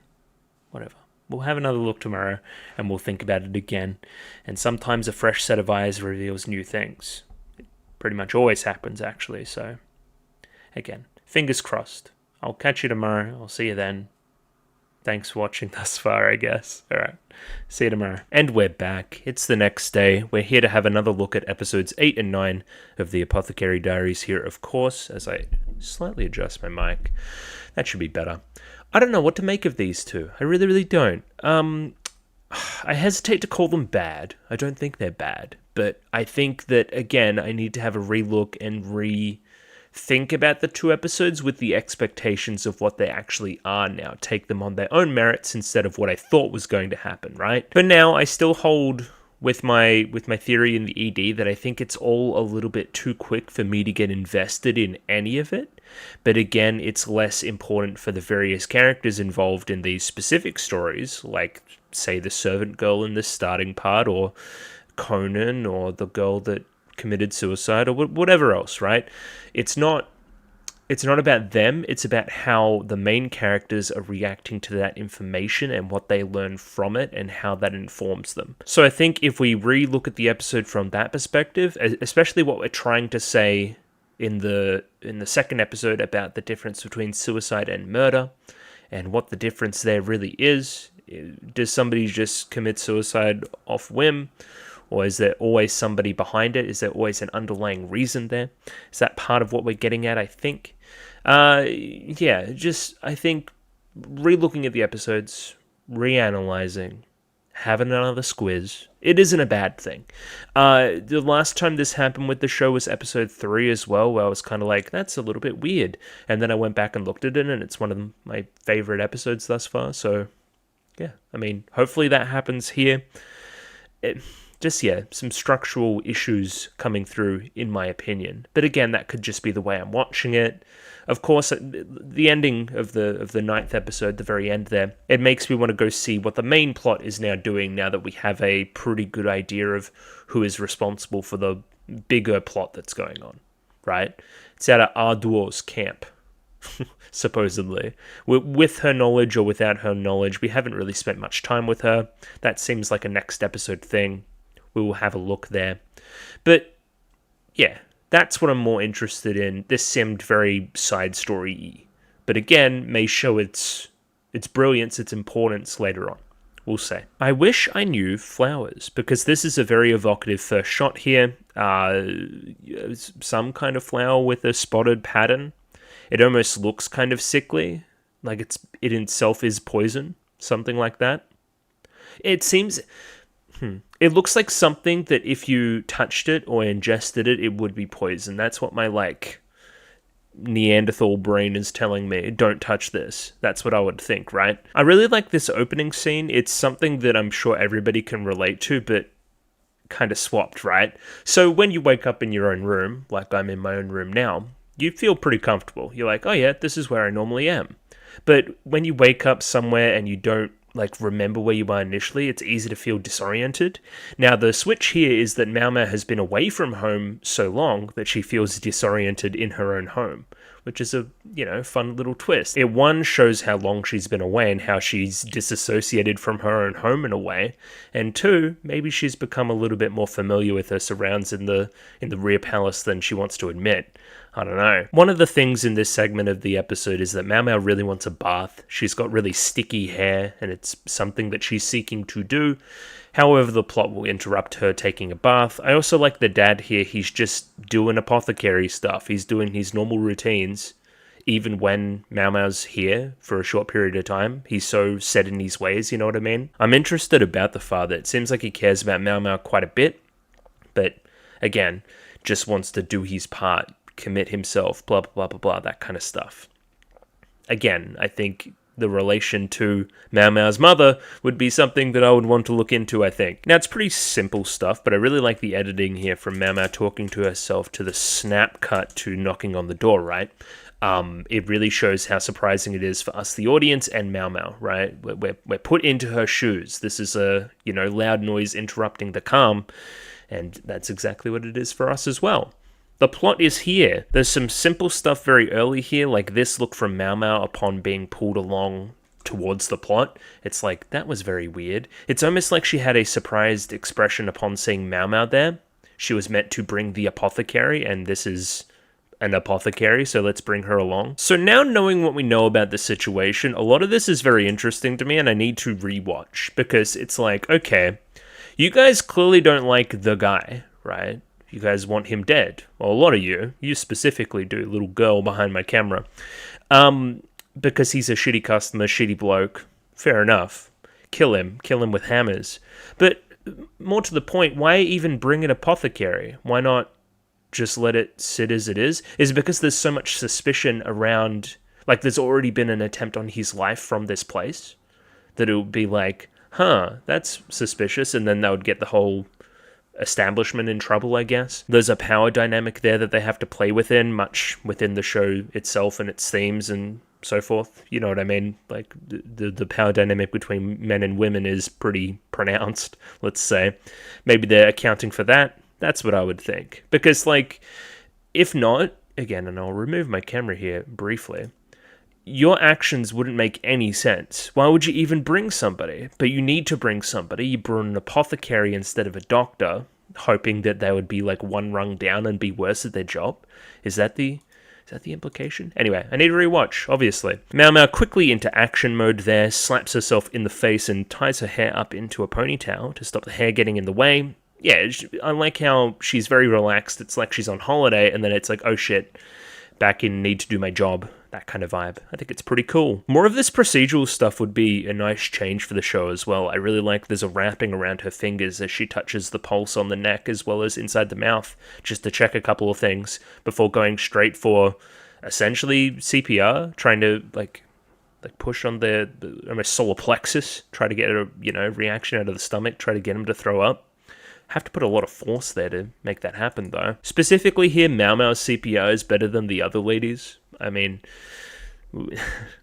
whatever. We'll have another look tomorrow, and we'll think about it again. And sometimes a fresh set of eyes reveals new things. It pretty much always happens, actually, so... again, fingers crossed. I'll catch you tomorrow. I'll see you then. Thanks for watching thus far, I guess. Alright, see you tomorrow. And we're back. It's the next day. We're here to have another look at episodes 8 and 9 of the Apothecary Diaries here, of course, as I slightly adjust my mic. That should be better. I don't know what to make of these 2. I really, really don't. I hesitate to call them bad. I don't think they're bad. But I think that, again, I need to have a relook and rethink about the 2 episodes with the expectations of what they actually are now. Take them on their own merits instead of what I thought was going to happen, right? But now I still hold with my theory in the ED that I think it's all a little bit too quick for me to get invested in any of it. But again, it's less important for the various characters involved in these specific stories, like, say, the servant girl in the starting part, or Conan, or the girl that committed suicide, or whatever else, right? It's not about them, it's about how the main characters are reacting to that information and what they learn from it and how that informs them. So I think if we re-look at the episode from that perspective, especially what we're trying to say in the second episode about the difference between suicide and murder and what the difference there really is. Does somebody just commit suicide off whim? Or is there always somebody behind it? Is there always an underlying reason there? Is that part of what we're getting at, I think? I think re-looking at the episodes, reanalyzing, having another squiz, it isn't a bad thing. The last time this happened with the show was episode 3 as well, where I was kind of like, that's a little bit weird. And then I went back and looked at it, and it's one of my favorite episodes thus far. So, yeah, I mean, hopefully that happens here. Some structural issues coming through, in my opinion. But again, that could just be the way I'm watching it. Of course, the ending of the 9th episode, the very end there, it makes me want to go see what the main plot is now doing, now that we have a pretty good idea of who is responsible for the bigger plot that's going on, right? It's out of Arduo's camp, supposedly. With her knowledge or without her knowledge, we haven't really spent much time with her. That seems like a next episode thing. We will have a look there. But, yeah, that's what I'm more interested in. This seemed very side story-y. But again, may show its brilliance, its importance later on. We'll say. I wish I knew flowers, because this is a very evocative first shot here. Some kind of flower with a spotted pattern. It almost looks kind of sickly, like it in itself is poison, something like that. It seems... It looks like something that if you touched it or ingested it, it would be poison. That's what my, Neanderthal brain is telling me. Don't touch this. That's what I would think, right? I really like this opening scene. It's something that I'm sure everybody can relate to, but kind of swapped, right? So when you wake up in your own room, like I'm in my own room now, you feel pretty comfortable. You're like, oh yeah, this is where I normally am. But when you wake up somewhere and you don't remember where you are initially, it's easy to feel disoriented. Now, the switch here is that Mau Mau has been away from home so long that she feels disoriented in her own home, which is a, fun little twist. It, one, shows how long she's been away and how she's disassociated from her own home in a way, and two, maybe she's become a little bit more familiar with her surrounds in the rear palace than she wants to admit. I don't know. One of the things in this segment of the episode is that Mau Mau really wants a bath. She's got really sticky hair, and it's something that she's seeking to do. However, the plot will interrupt her taking a bath. I also like the dad here. He's just doing apothecary stuff. He's doing his normal routines, even when Mau Mau's here for a short period of time. He's so set in his ways, you know what I mean? I'm interested about the father. It seems like he cares about Mau Mau quite a bit, but again, just wants to do his part. Commit himself, blah, blah, blah, blah, blah, that kind of stuff. Again, I think the relation to Mau Mau's mother would be something that I would want to look into, I think. Now, it's pretty simple stuff, but I really like the editing here from Mau Mau talking to herself to the snap cut to knocking on the door, right? It really shows how surprising it is for us, the audience, and Mau Mau, right? We're put into her shoes. This is a, loud noise interrupting the calm, and that's exactly what it is for us as well. The plot is here. There's some simple stuff very early here, like this look from Mau Mau upon being pulled along towards the plot. It's like, that was very weird. It's almost like she had a surprised expression upon seeing Mau Mau there. She was meant to bring the apothecary, and this is an apothecary, so let's bring her along. So now, knowing what we know about the situation, a lot of this is very interesting to me, and I need to rewatch, because it's like, okay, you guys clearly don't like the guy, right? You guys want him dead. Well, a lot of you specifically do, little girl behind my camera. Because he's a shitty customer, shitty bloke. Fair enough. Kill him with hammers. But more to the point, why even bring an apothecary? Why not just let it sit as it is? Is it because there's so much suspicion around, there's already been an attempt on his life from this place, that it would be like, that's suspicious, and then they would get the whole establishment in trouble, I guess. There's a power dynamic there that they have to play within, much within the show itself and its themes and so forth. You know what I mean? The power dynamic between men and women is pretty pronounced, let's say. Maybe they're accounting for that. That's what I would think. Because, if not, again, and I'll remove my camera here briefly, your actions wouldn't make any sense. Why would you even bring somebody? But you need to bring somebody. You brought an apothecary instead of a doctor, hoping that they would be one rung down and be worse at their job. Is that the implication? Anyway, I need to rewatch, obviously. Mau Mau quickly into action mode there, slaps herself in the face and ties her hair up into a ponytail to stop the hair getting in the way. Yeah, I like how she's very relaxed. It's like she's on holiday, and then it's like, oh shit, back in, need to do my job. That kind of vibe. I think it's pretty cool. More of this procedural stuff would be a nice change for the show as well. I really like there's a wrapping around her fingers as she touches the pulse on the neck as well as inside the mouth, just to check a couple of things before going straight for essentially CPR, trying to push on the almost solar plexus, try to get a reaction out of the stomach, try to get him to throw up. Have to put a lot of force there to make that happen, though. Specifically here, Mau Mau's CPR is better than the other ladies. I mean,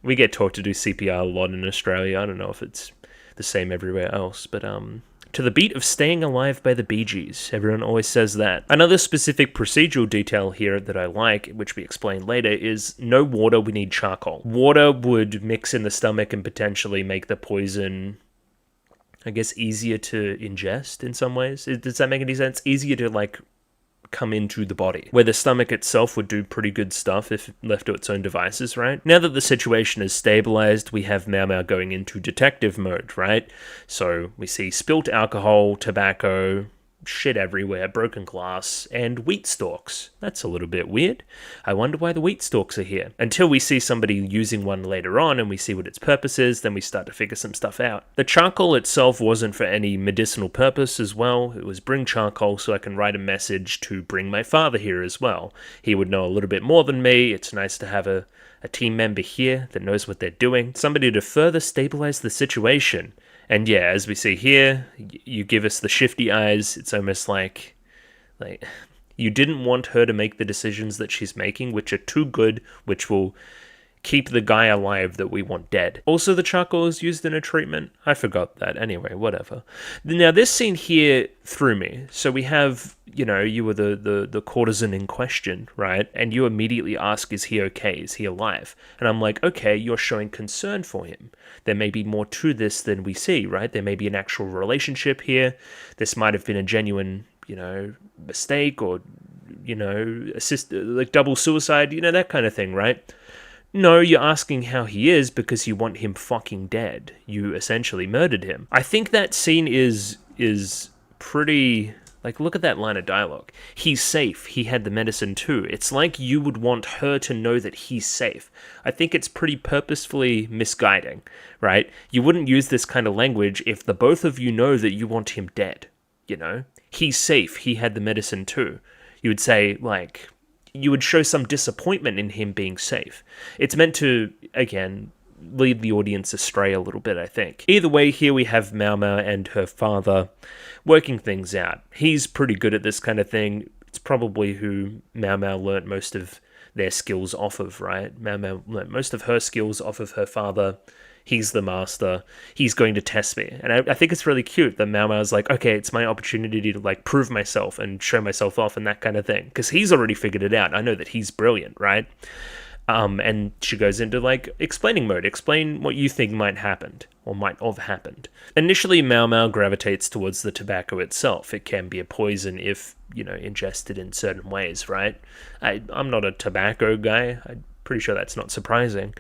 we get taught to do CPR a lot in Australia. I don't know if it's the same everywhere else, but to the beat of Staying Alive by the Bee Gees. Everyone always says that. Another specific procedural detail here that I like, which we explain later, is no water, we need charcoal. Water would mix in the stomach and potentially make the poison, I guess, easier to ingest in some ways. Does that make any sense? Easier to, come into the body, where the stomach itself would do pretty good stuff if left to its own devices, right? Now that the situation is stabilized, we have Mau Mau going into detective mode, right? So we see spilt alcohol, tobacco, shit everywhere, broken glass, and wheat stalks. That's a little bit weird. I wonder why the wheat stalks are here. Until we see somebody using one later on and we see what its purpose is, then we start to figure some stuff out. The charcoal itself wasn't for any medicinal purpose as well. It was bring charcoal so I can write a message to bring my father here as well. He would know a little bit more than me. It's nice to have a team member here that knows what they're doing. Somebody to further stabilize the situation. And yeah, as we see here, you give us the shifty eyes. It's almost like you didn't want her to make the decisions that she's making, which are too good, which will keep the guy alive that we want dead. Also, the charcoal is used in a treatment. I forgot that. Anyway, whatever. Now, this scene here threw me. So we have, you were the courtesan in question, right? And you immediately ask, is he okay? Is he alive? And I'm like, okay, you're showing concern for him. There may be more to this than we see, right? There may be an actual relationship here. This might have been a genuine, mistake or, double suicide, that kind of thing, right? No, you're asking how he is because you want him fucking dead. You essentially murdered him. I think that scene is pretty... look at that line of dialogue. He's safe. He had the medicine too. It's like you would want her to know that he's safe. I think it's pretty purposefully misguiding, right? You wouldn't use this kind of language if the both of you know that you want him dead, He's safe. He had the medicine too. You would say, you would show some disappointment in him being safe. It's meant to, again, lead the audience astray a little bit, I think. Either way, here we have Mau Mau and her father working things out. He's pretty good at this kind of thing. It's probably who Mau Mau learnt most of their skills off of, right? Mau Mau learnt most of her skills off of her father. He's the master. He's going to test me. And I think it's really cute that Mau Mau's like, okay, it's my opportunity to prove myself and show myself off and that kind of thing. Because he's already figured it out. I know that he's brilliant, right? And she goes into explaining mode. Explain what you think might happen or might have happened. Initially, Mau Mau gravitates towards the tobacco itself. It can be a poison if, ingested in certain ways, right? I'm not a tobacco guy. I'm pretty sure that's not surprising.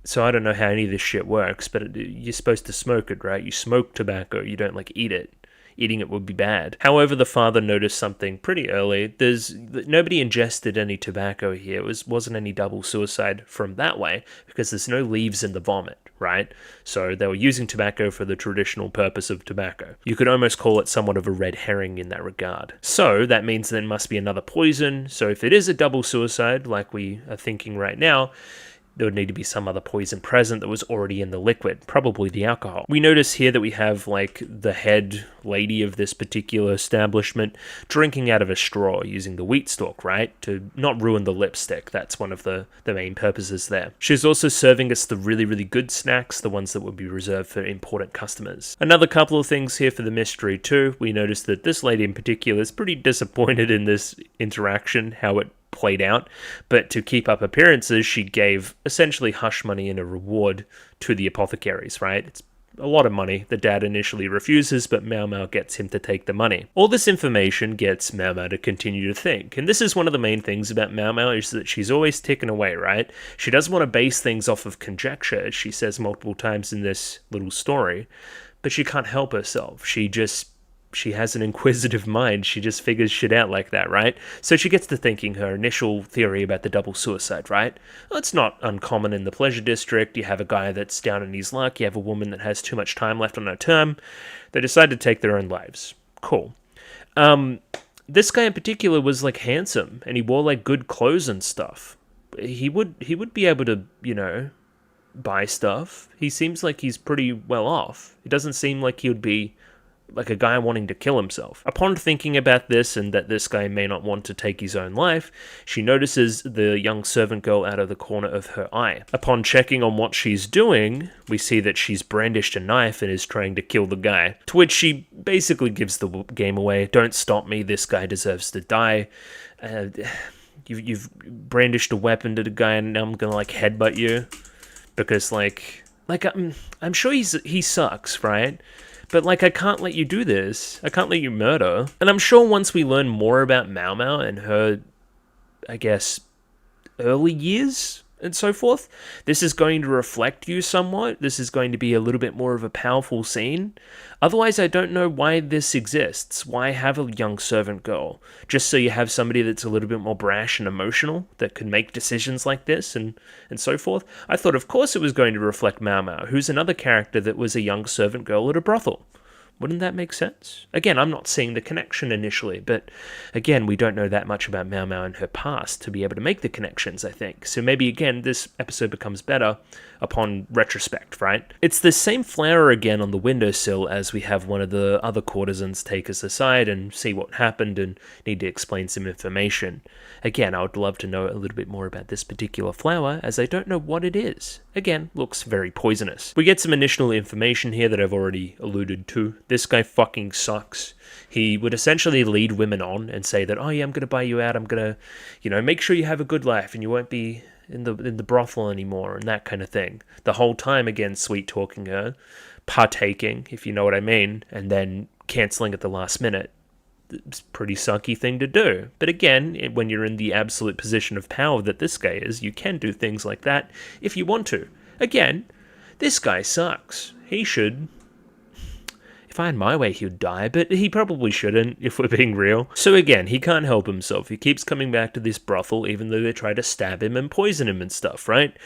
So I don't know how any of this shit works, but you're supposed to smoke it, right? You smoke tobacco. You don't eat it. Eating it would be bad. However, the father noticed something pretty early. Nobody ingested any tobacco here. It wasn't any double suicide from that way because there's no leaves in the vomit, right? So they were using tobacco for the traditional purpose of tobacco. You could almost call it somewhat of a red herring in that regard. So that means there must be another poison. So if it is a double suicide, like we are thinking right now, there would need to be some other poison present that was already in the liquid, probably the alcohol. We notice here that we have the head lady of this particular establishment drinking out of a straw using the wheat stalk, right? To not ruin the lipstick. That's one of the main purposes there. She's also serving us the really, really good snacks, the ones that would be reserved for important customers. Another couple of things here for the mystery too. We notice that this lady in particular is pretty disappointed in this interaction, how it played out, but to keep up appearances, she gave essentially hush money in a reward to the apothecaries, right? It's a lot of money. The dad initially refuses, but Mau Mau gets him to take the money. All this information gets Mau Mau to continue to think, and this is one of the main things about Mau Mau is that she's always ticking away, right? She doesn't want to base things off of conjecture, as she says multiple times in this little story, but she can't help herself. She has an inquisitive mind. She just figures shit out like that, right? So she gets to thinking her initial theory about the double suicide, right? Well, it's not uncommon in the pleasure district. You have a guy that's down on his luck. You have a woman that has too much time left on her term. They decide to take their own lives. Cool. This guy in particular was handsome, and he wore good clothes and stuff. He would be able to, buy stuff. He seems like he's pretty well off. It doesn't seem like he would be a guy wanting to kill himself. Upon thinking about this and that this guy may not want to take his own life, she notices the young servant girl out of the corner of her eye. Upon checking on what she's doing, we see that she's brandished a knife and is trying to kill the guy, to which she basically gives the game away. Don't stop me, this guy deserves to die. You've brandished a weapon to the guy and now I'm gonna headbutt you. Because I'm sure he sucks, right? But, like, I can't let you do this. I can't let you murder. And I'm sure once we learn more about Mao Mao and her, I guess, early years and so forth, this is going to reflect you somewhat. This is going to be a little bit more of a powerful scene. Otherwise, I don't know why this exists. Why have a young servant girl? Just so you have somebody that's a little bit more brash and emotional that can make decisions like this and so forth. I thought, of course, it was going to reflect Mao Mao, who's another character that was a young servant girl at a brothel. Wouldn't that make sense? Again, I'm not seeing the connection initially, but again, we don't know that much about Mao Mao and her past to be able to make the connections, I think. So maybe, again, this episode becomes better upon retrospect, right? It's the same flower again on the windowsill as we have one of the other courtesans take us aside and see what happened and need to explain some information. Again, I would love to know a little bit more about this particular flower, as I don't know what it is. Again, looks very poisonous. We get some initial information here that I've already alluded to. This guy fucking sucks. He would essentially lead women on and say that, oh yeah, I'm going to buy you out, I'm going to, make sure you have a good life and you won't be in the brothel anymore and that kind of thing. The whole time, again, sweet-talking her, partaking, if you know what I mean, and then cancelling at the last minute. It's a pretty sucky thing to do. But again, when you're in the absolute position of power that this guy is, you can do things like that if you want to. Again, this guy sucks. He should... If I had my way, he would die, but he probably shouldn't, if we're being real. So again, he can't help himself. He keeps coming back to this brothel, even though they try to stab him and poison him and stuff, right?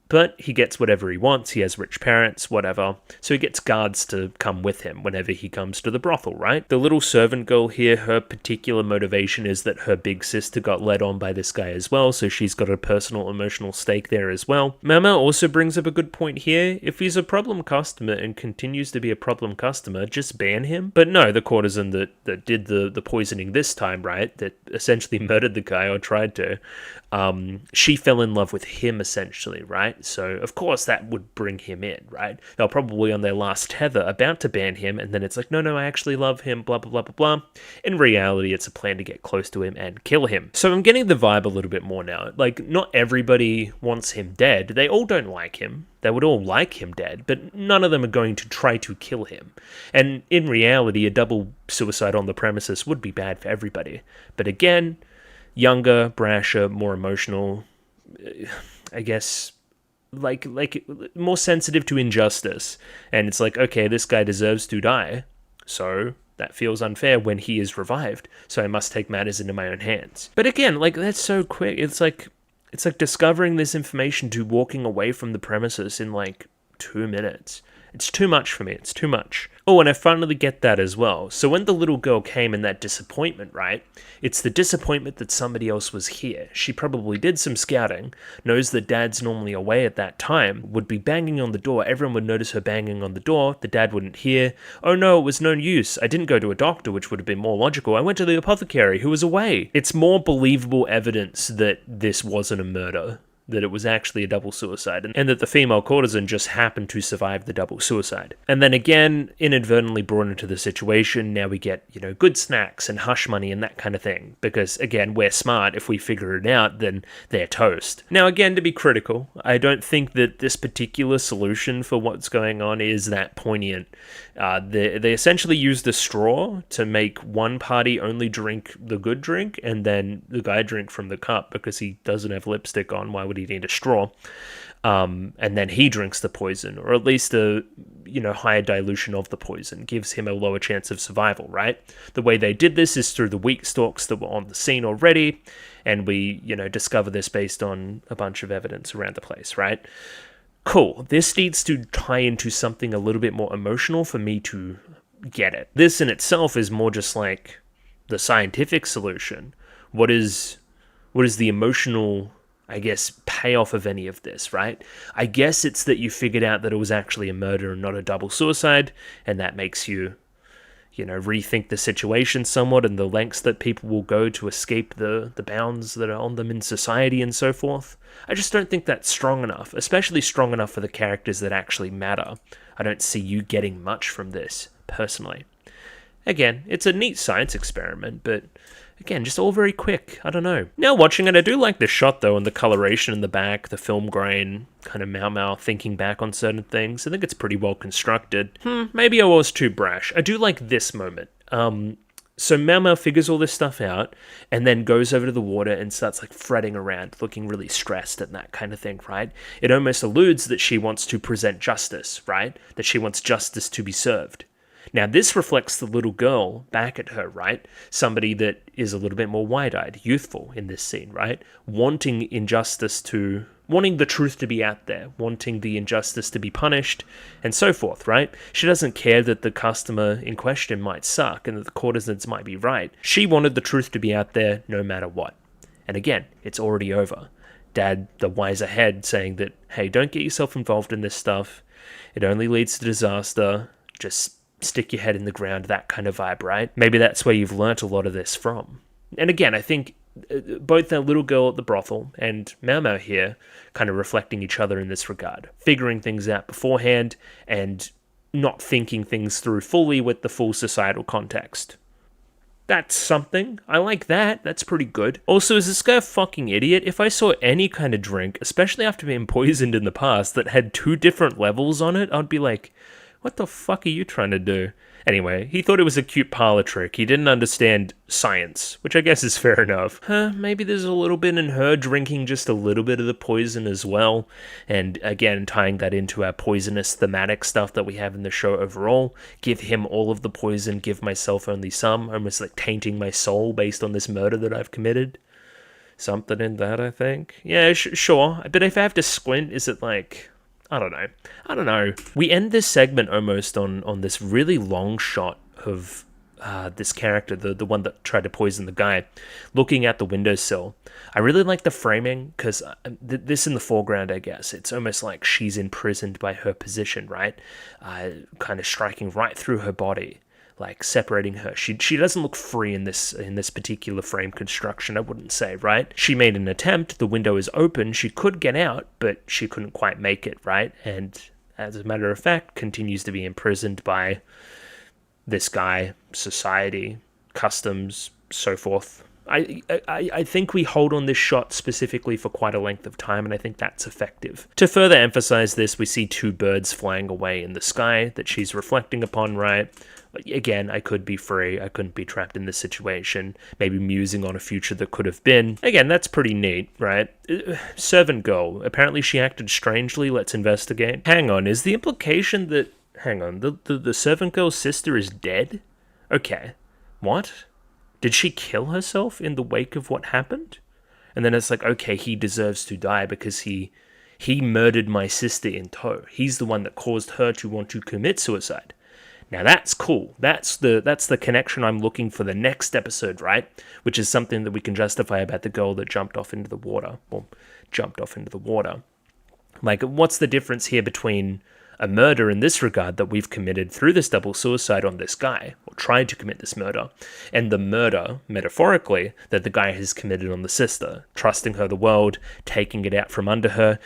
But he gets whatever he wants, he has rich parents, whatever, so he gets guards to come with him whenever he comes to the brothel, right? The little servant girl here, her particular motivation is that her big sister got led on by this guy as well, so she's got a personal emotional stake there as well. Mama also brings up a good point here. If he's a problem customer and continues to be a problem customer, just ban him. But no, the courtesan that did the poisoning this time, right, that essentially murdered the guy or tried to, she fell in love with him essentially, right? So, of course, that would bring him in, right? They're probably on their last tether about to ban him, and then it's like, no, I actually love him, blah, blah, blah, blah, blah. In reality, it's a plan to get close to him and kill him. So I'm getting the vibe a little bit more now. Like, not everybody wants him dead. They all don't like him. They would all like him dead, but none of them are going to try to kill him. And in reality, a double suicide on the premises would be bad for everybody. But again, younger, brasher, more emotional, I guess... like more sensitive to injustice, and it's like, okay, this guy deserves to die, so that feels unfair when he is revived, so I must take matters into my own hands. But again, like, that's so quick. It's like discovering this information to walking away from the premises in like 2 minutes. It's too much for me. It's too much. Oh, and I finally get that as well. So when the little girl came in that disappointment, right? It's the disappointment that somebody else was here. She probably did some scouting, knows that dad's normally away at that time, would be banging on the door. Everyone would notice her banging on the door. The dad wouldn't hear. Oh no, it was no use. I didn't go to a doctor, which would have been more logical. I went to the apothecary, who was away. It's more believable evidence that this wasn't a murder, that it was actually a double suicide, and that the female courtesan just happened to survive the double suicide. And then again, inadvertently brought into the situation, now we get, good snacks and hush money and that kind of thing, because again, we're smart. If we figure it out, then they're toast. Now again, to be critical, I don't think that this particular solution for what's going on is that poignant. They essentially used a straw to make one party only drink the good drink, and then the guy drink from the cup because he doesn't have lipstick on. Why would he need a straw? And then he drinks the poison, or at least a higher dilution of the poison, gives him a lower chance of survival, right? The way they did this is through the weak stalks that were on the scene already, and we discover this based on a bunch of evidence around the place, right? Cool. This needs to tie into something a little bit more emotional for me to get it. This in itself is more just like the scientific solution. What is the emotional, I guess, payoff of any of this, right? I guess it's that you figured out that it was actually a murder and not a double suicide, and that makes you, rethink the situation somewhat and the lengths that people will go to escape the bounds that are on them in society and so forth. I just don't think that's strong enough, especially strong enough for the characters that actually matter. I don't see you getting much from this, personally. Again, it's a neat science experiment, but Again, just all very quick. I don't know. Now watching it, I do like the shot though, and the coloration in the back, the film grain, kind of Mau thinking back on certain things. I think it's pretty well constructed. Maybe I was too brash. I do like this moment. So Mau figures all this stuff out and then goes over to the water and starts like fretting around, looking really stressed and that kind of thing, right? It almost alludes that she wants to present justice, right? That she wants justice to be served. Now, this reflects the little girl back at her, right? Somebody that is a little bit more wide-eyed, youthful in this scene, right? Wanting the truth to be out there, wanting the injustice to be punished, and so forth, right? She doesn't care that the customer in question might suck and that the courtesans might be right. She wanted the truth to be out there no matter what. And again, it's already over. Dad, the wiser head, saying that, hey, don't get yourself involved in this stuff. It only leads to disaster. Just stick your head in the ground, that kind of vibe, right? Maybe that's where you've learnt a lot of this from. And again, I think both that little girl at the brothel and Mau here kind of reflecting each other in this regard, figuring things out beforehand and not thinking things through fully with the full societal context. That's something. I like that. That's pretty good. Also, is this guy a fucking idiot? If I saw any kind of drink, especially after being poisoned in the past, that had 2 different levels on it, I'd be like, what the fuck are you trying to do? Anyway, he thought it was a cute parlor trick. He didn't understand science, which I guess is fair enough. Maybe there's a little bit in her drinking just a little bit of the poison as well. And again, tying that into our poisonous thematic stuff that we have in the show overall. Give him all of the poison, give myself only some. Almost like tainting my soul based on this murder that I've committed. Something in that, I think. Yeah, sure. But if I have to squint, is it like... I don't know. We end this segment almost on this really long shot of this character, the one that tried to poison the guy, looking at the windowsill. I really like the framing, because this in the foreground, I guess. It's almost like she's imprisoned by her position, right? Kind of striking right through her body, like separating her. She doesn't look free in this particular frame construction, I wouldn't say, right? She made an attempt, the window is open, she could get out, but she couldn't quite make it, right? And as a matter of fact, continues to be imprisoned by this guy, society, customs, so forth. I think we hold on this shot specifically for quite a length of time, and I think that's effective. To further emphasize this, we see 2 birds flying away in the sky that she's reflecting upon, right? Again, I could be free, I couldn't be trapped in this situation, maybe musing on a future that could have been. Again, that's pretty neat, right? Servant girl, apparently she acted strangely, let's investigate. Hang on, is the implication that... Hang on, the servant girl's sister is dead? Okay, what? Did she kill herself in the wake of what happened? And then it's like, okay, he deserves to die because he murdered my sister in tow. He's the one that caused her to want to commit suicide. Now that's cool. That's the connection I'm looking for the next episode, right? Which is something that we can justify about the girl that jumped off into the water. Like, what's the difference here between a murder in this regard that we've committed through this double suicide on this guy, or tried to commit this murder, and the murder, metaphorically, that the guy has committed on the sister, trusting her the world, taking it out from under her,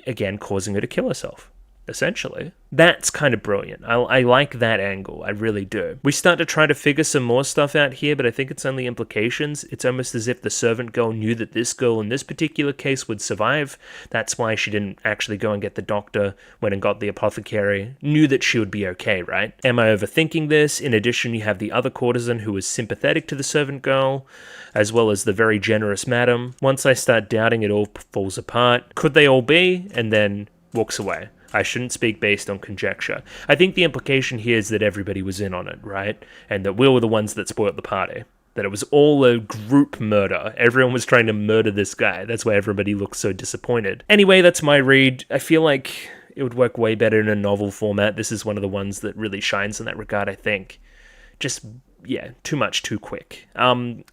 again, causing her to kill herself, essentially. That's kind of brilliant. I like that angle, I really do. We start to try to figure some more stuff out here, but I think it's only implications. It's almost as if the servant girl knew that this girl in this particular case would survive. That's why she didn't actually go and get the doctor, went and got the apothecary, knew that she would be okay, right? Am I overthinking this? In addition, you have the other courtesan who was sympathetic to the servant girl, as well as the very generous madam. Once I start doubting, it all falls apart. Could they all be? And then walks away. I shouldn't speak based on conjecture. I think the implication here is that everybody was in on it, right? And that we were the ones that spoiled the party. That it was all a group murder. Everyone was trying to murder this guy. That's why everybody looks so disappointed. Anyway, that's my read. I feel like it would work way better in a novel format. This is one of the ones that really shines in that regard, I think. Just, yeah, too much, too quick.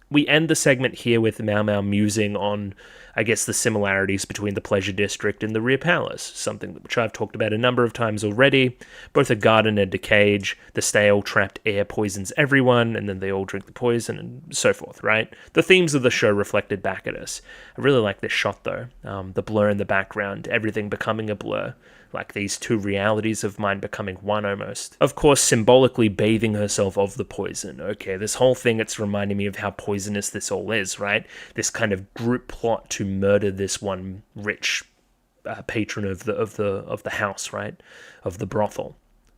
We end the segment here with Mau musing on, I guess, the similarities between the Pleasure District and the Rear Palace, something which I've talked about a number of times already. Both a garden and a cage, the stale, trapped air poisons everyone, and then they all drink the poison, and so forth, right? The themes of the show reflected back at us. I really like this shot, though. The blur in the background, everything becoming a blur. like these two realities of mine becoming one almost. Of course, symbolically bathing herself of the poison. Okay, this whole thing, it's reminding me of how poisonous this all is, right? This kind of group plot to murder this one rich patron of the house, right? Of the brothel.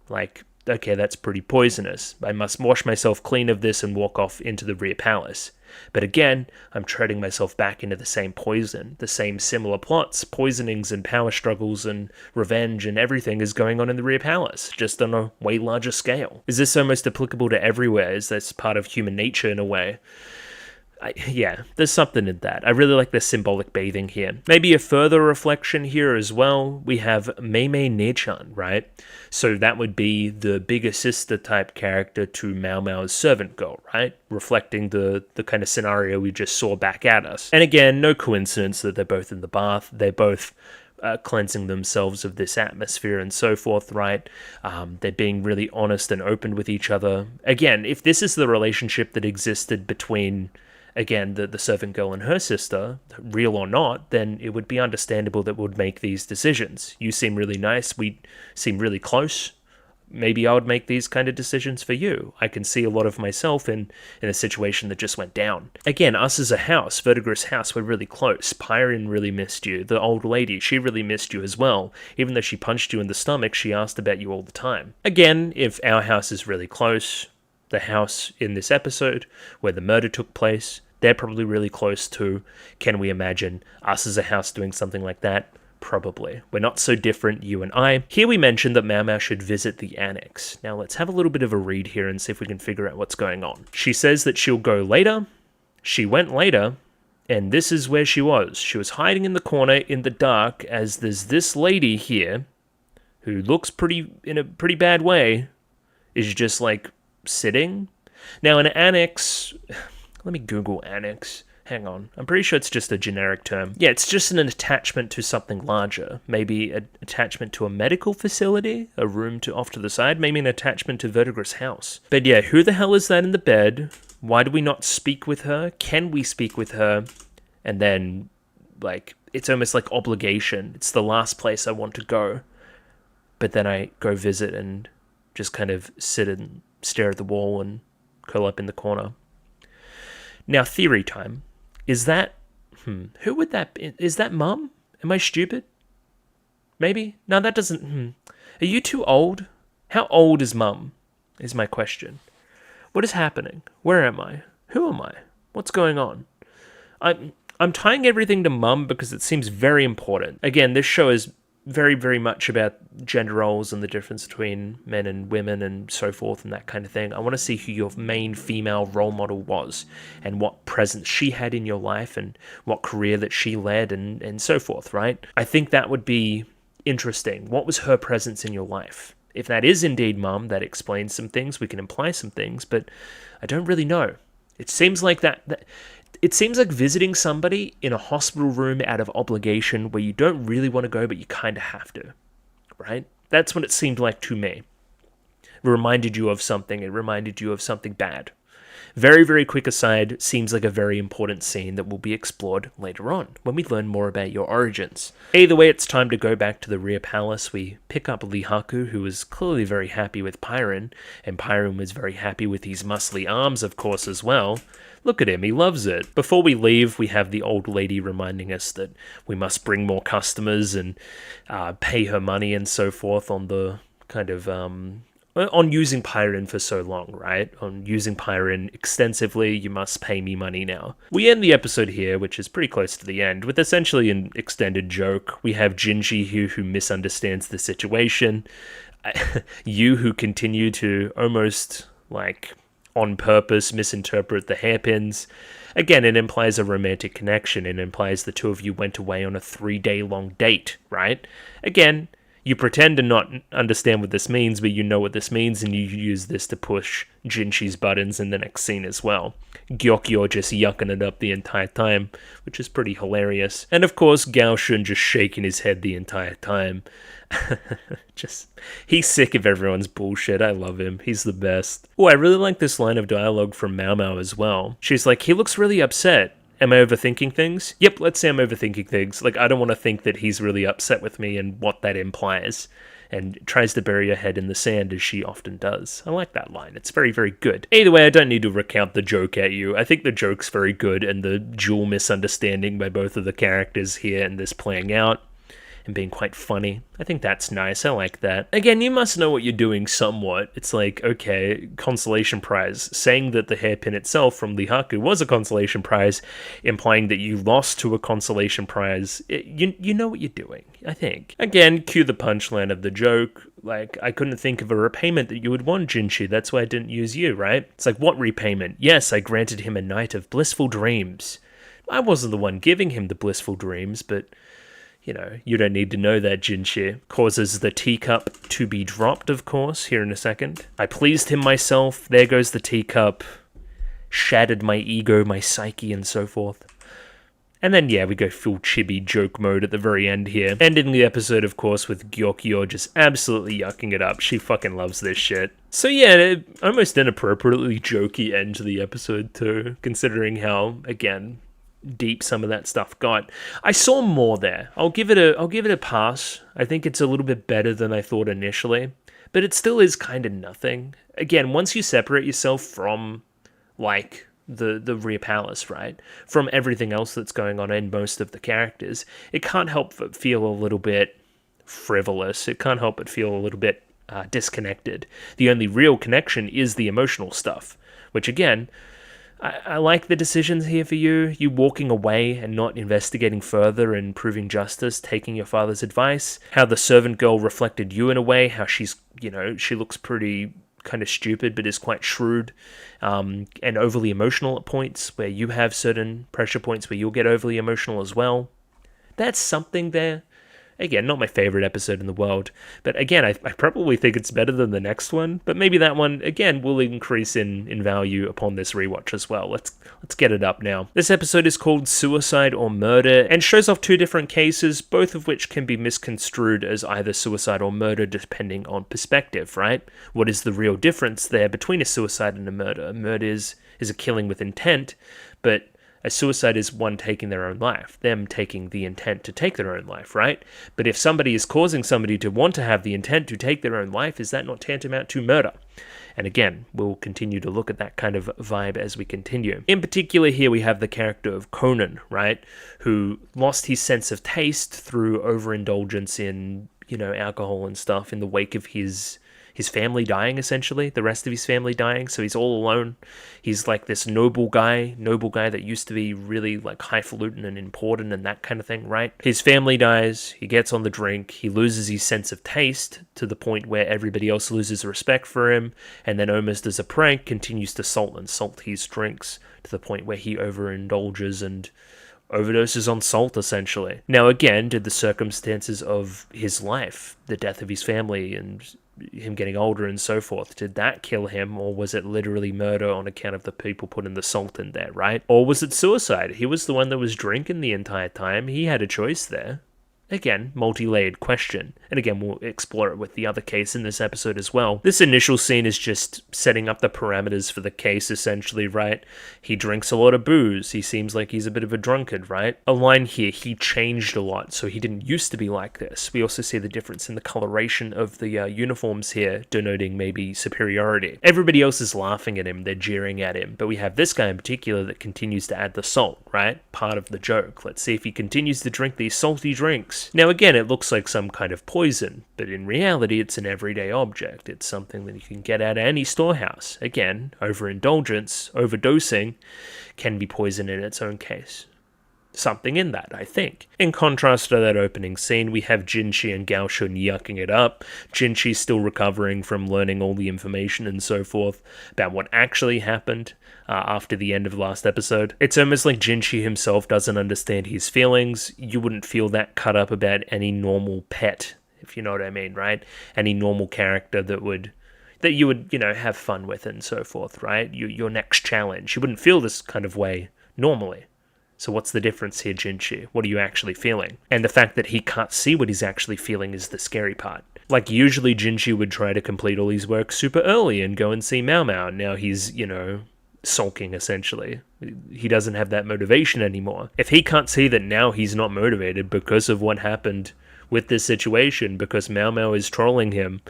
Like, okay, that's pretty poisonous. I must wash myself clean of this and walk off into the rear palace. But again, I'm treading myself back into the same poison, the same similar plots, poisonings and power struggles and revenge and everything is going on in the rear palace, just on a way larger scale. Is this almost applicable to everywhere? Is this part of human nature in a way? Yeah, there's something in that. I really like the symbolic bathing here. Maybe a further reflection here as well. We have Meimei Nechan, right? So that would be the bigger sister type character to Mao Mao's servant girl, right? Reflecting the kind of scenario we just saw back at us. And again, no coincidence that they're both in the bath. They're both cleansing themselves of this atmosphere and so forth, right? They're being really honest and open with each other. Again, if this is the relationship that existed between, again, the servant girl and her sister, real or not, then it would be understandable that we would make these decisions. You seem really nice, we seem really close. Maybe I would make these kind of decisions for you. I can see a lot of myself in a situation that just went down. Again, us as a house, Verdigris house, we're really close. Pyrin really missed you. The old lady, she really missed you as well. Even though she punched you in the stomach, she asked about you all the time. Again, if our house is really close, the house in this episode where the murder took place, they're probably really close to. Can we imagine us as a house doing something like that? Probably. We're not so different, you and I. Here we mentioned that Mao Mao should visit the annex. Now let's have a little bit of a read here and see if we can figure out what's going on. She says that she'll go later. She went later. And this is where she was. She was hiding in the corner in the dark as there's this lady here who looks in a pretty bad way, is just like sitting. Now an annex... Let me Google annex. Hang on. I'm pretty sure it's just a generic term. Yeah, it's just an attachment to something larger. Maybe an attachment to a medical facility, a room off to the side, maybe an attachment to Verdigris house. But yeah, who the hell is that in the bed? Why do we not speak with her? Can we speak with her? And then, like, it's almost like obligation. It's the last place I want to go. But then I go visit and just kind of sit and stare at the wall and curl up in the corner. Now, theory time. Is that... who would that be? Is that Mum? Am I stupid? Maybe? No, that doesn't... Are you too old? How old is Mum? Is my question. What is happening? Where am I? Who am I? What's going on? I'm tying everything to Mum because it seems very important. Again, this show is very, very much about gender roles and the difference between men and women and so forth and that kind of thing. I want to see who your main female role model was and what presence she had in your life and what career that she led and so forth, right? I think that would be interesting. What was her presence in your life? If that is indeed Mum, that explains some things. We can imply some things, but I don't really know. It seems like it seems like visiting somebody in a hospital room out of obligation where you don't really want to go, but you kind of have to, right? That's what it seemed like to me. It reminded you of something. It reminded you of something bad. Very, very quick aside, seems like a very important scene that will be explored later on when we learn more about your origins. Either way, it's time to go back to the rear palace. We pick up Lihaku, who was clearly very happy with Pyrin, and Pyrin was very happy with his muscly arms, of course, as well. Look at him, he loves it. Before we leave, we have the old lady reminding us that we must bring more customers and pay her money and so forth on the kind of... on using Pyrin for so long, right? On using Pyrin extensively, you must pay me money now. We end the episode here, which is pretty close to the end, with essentially an extended joke. We have Jinji here who misunderstands the situation. You who continue to almost, like, on purpose misinterpret the hairpins. Again, it implies a romantic connection. It implies the two of you went away on a 3-day-long date, right? Again, you pretend to not understand what this means, but you know what this means, and you use this to push Jinshi's buttons in the next scene as well. Gyokyo just yucking it up the entire time, which is pretty hilarious. And of course, Gaoshun just shaking his head the entire time. He's sick of everyone's bullshit. I love him. He's the best. Oh, I really like this line of dialogue from Mao Mao as well. She's like, he looks really upset. Am I overthinking things? Yep, let's say I'm overthinking things. Like, I don't want to think that he's really upset with me and what that implies, and tries to bury her head in the sand as she often does. I like that line. It's very, very good. Either way, I don't need to recount the joke at you. I think the joke's very good, and the dual misunderstanding by both of the characters here and this playing out and being quite funny. I think that's nice. I like that. Again, you must know what you're doing somewhat. It's like, okay, consolation prize. Saying that the hairpin itself from Lihaku was a consolation prize, implying that you lost to a consolation prize. You know what you're doing, I think. Again, cue the punchline of the joke. Like, I couldn't think of a repayment that you would want, Jinshi. That's why I didn't use you, right? It's like, what repayment? Yes, I granted him a night of blissful dreams. I wasn't the one giving him the blissful dreams, but you know, you don't need to know that, Jinshi. Causes the teacup to be dropped, of course, here in a second. I pleased him myself. There goes the teacup. Shattered my ego, my psyche, and so forth. And then, yeah, we go full chibi joke mode at the very end here. Ending the episode, of course, with Gyokyo just absolutely yucking it up. She fucking loves this shit. So yeah, almost inappropriately jokey end to the episode too, considering how, again, deep some of that stuff got. I saw more there. I'll give it a pass. I think it's a little bit better than I thought initially, but it still is kind of nothing. Again, once you separate yourself from like the Rear Palace, right? From everything else that's going on in most of the characters, it can't help but feel a little bit frivolous. It can't help but feel a little bit disconnected. The only real connection is the emotional stuff, which again, I like the decisions here for you. You walking away and not investigating further and proving justice, taking your father's advice. How the servant girl reflected you in a way. How she's, you know, she looks pretty kind of stupid but is quite shrewd and overly emotional at points where you have certain pressure points where you'll get overly emotional as well. That's something there. Again, not my favorite episode in the world, but again, I probably think it's better than the next one, but maybe that one, again, will increase in value upon this rewatch as well. Let's get it up now. This episode is called Suicide or Murder, and shows off two different cases, both of which can be misconstrued as either suicide or murder depending on perspective, right? What is the real difference there between a suicide and a murder? A murder is a killing with intent, but a suicide is one taking their own life, them taking the intent to take their own life, right? But if somebody is causing somebody to want to have the intent to take their own life, is that not tantamount to murder? And again, we'll continue to look at that kind of vibe as we continue. In particular, here we have the character of Conan, right? Who lost his sense of taste through overindulgence in, you know, alcohol and stuff in the wake of his family dying, essentially, the rest of his family dying, so he's all alone. He's like this noble guy that used to be really like highfalutin and important and that kind of thing, right? His family dies, he gets on the drink, he loses his sense of taste to the point where everybody else loses respect for him, and then almost as a prank continues to salt his drinks to the point where he overindulges and overdoses on salt, essentially. Now again, did the circumstances of his life, the death of his family and him getting older and so forth, did that kill him, or was it literally murder on account of the people putting the salt in there, right? Or was it suicide? He was the one that was drinking the entire time. He had a choice there. Again, multi-layered question. And again, we'll explore it with the other case in this episode as well. This initial scene is just setting up the parameters for the case, essentially, right? He drinks a lot of booze. He seems like he's a bit of a drunkard, right? A line here, he changed a lot, so he didn't used to be like this. We also see the difference in the coloration of the uniforms here, denoting maybe superiority. Everybody else is laughing at him, they're jeering at him, but we have this guy in particular that continues to add the salt, right? Part of the joke. Let's see if he continues to drink these salty drinks. Now again, it looks like some kind of poison, but in reality it's an everyday object. It's something that you can get out of any storehouse. Again, overindulgence, overdosing, can be poison in its own case. Something in that, I think. In contrast to that opening scene, we have Jinshi and Gaoshun yucking it up. Jinshi's still recovering from learning all the information and so forth about what actually happened after the end of last episode. It's almost like Jinshi himself doesn't understand his feelings. You wouldn't feel that cut up about any normal pet, if you know what I mean, right? Any normal character that you would, you know, have fun with and so forth, right? Your next challenge. You wouldn't feel this kind of way normally. So what's the difference here, Jinshi? What are you actually feeling? And the fact that he can't see what he's actually feeling is the scary part. Like, usually Jinshi would try to complete all his work super early and go and see Mao Mao. Now he's, you know, sulking, essentially. He doesn't have that motivation anymore. If he can't see that now he's not motivated because of what happened with this situation, because Mao Mao is trolling him,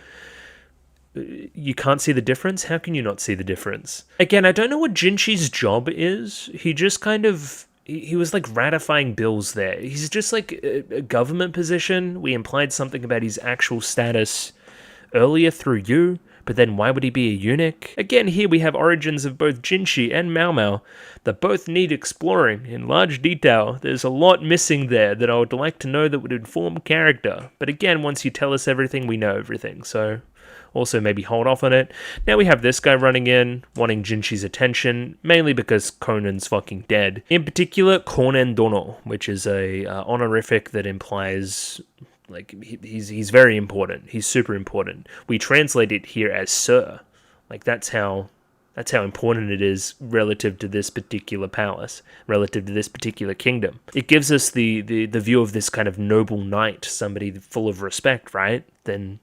you can't see the difference? How can you not see the difference? Again, I don't know what Jinshi's job is. He just kind of... He was like ratifying bills there. He's just like a government position. We implied something about his actual status earlier through you, but then why would he be a eunuch? Again, here we have origins of both Jinshi and Mao Mao that both need exploring in large detail. There's a lot missing there that I would like to know that would inform character. But again, once you tell us everything, we know everything, so... Also, maybe hold off on it. Now we have this guy running in, wanting Jinshi's attention, mainly because Conan's fucking dead. In particular, Konen Dono, which is a honorific that implies, like, he's very important. He's super important. We translate it here as Sir. Like, that's how important it is relative to this particular palace, relative to this particular kingdom. It gives us the view of this kind of noble knight, somebody full of respect, right? Then...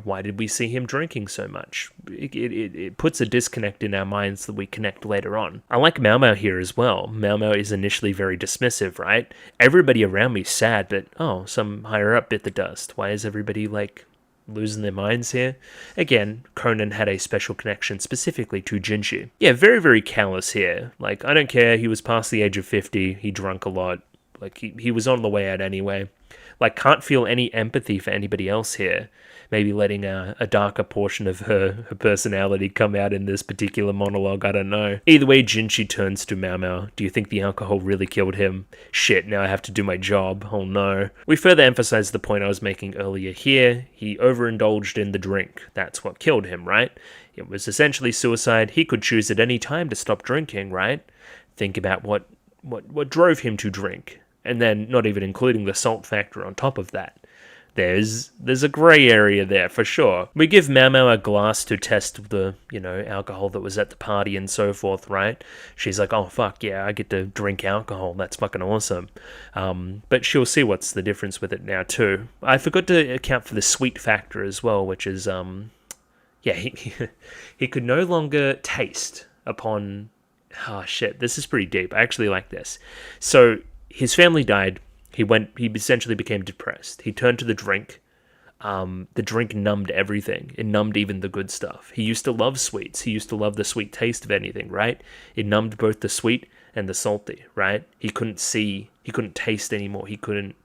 why did we see him drinking so much? It puts a disconnect in our minds that we connect later on. I like Mao Mao here as well. Mao Mao is initially very dismissive, right? Everybody around me is sad, but, some higher up bit the dust. Why is everybody, losing their minds here? Again, Conan had a special connection specifically to Jinshi. Yeah, very, very callous here. I don't care. He was past the age of 50. He drank a lot. He was on the way out anyway. Can't feel any empathy for anybody else here. Maybe letting a darker portion of her personality come out in this particular monologue, I don't know. Either way, Jinshi turns to Mao Mao. Do you think the alcohol really killed him? Shit, now I have to do my job. Oh no. We further emphasize the point I was making earlier here. He overindulged in the drink. That's what killed him, right? It was essentially suicide. He could choose at any time to stop drinking, right? Think about what drove him to drink. And then not even including the salt factor on top of that. There's a grey area there, for sure. We give Mao Mao a glass to test the, alcohol that was at the party and so forth, right? She's like, oh, fuck, yeah, I get to drink alcohol. That's fucking awesome. But she'll see what's the difference with it now, too. I forgot to account for the sweet factor as well, which is, he could no longer taste upon... Oh, shit, this is pretty deep. I actually like this. So, his family died. He essentially became depressed. He turned to the drink. The drink numbed everything. It numbed even the good stuff. He used to love sweets. He used to love the sweet taste of anything, right? It numbed both the sweet and the salty, right? He couldn't see. He couldn't taste anymore. He couldn't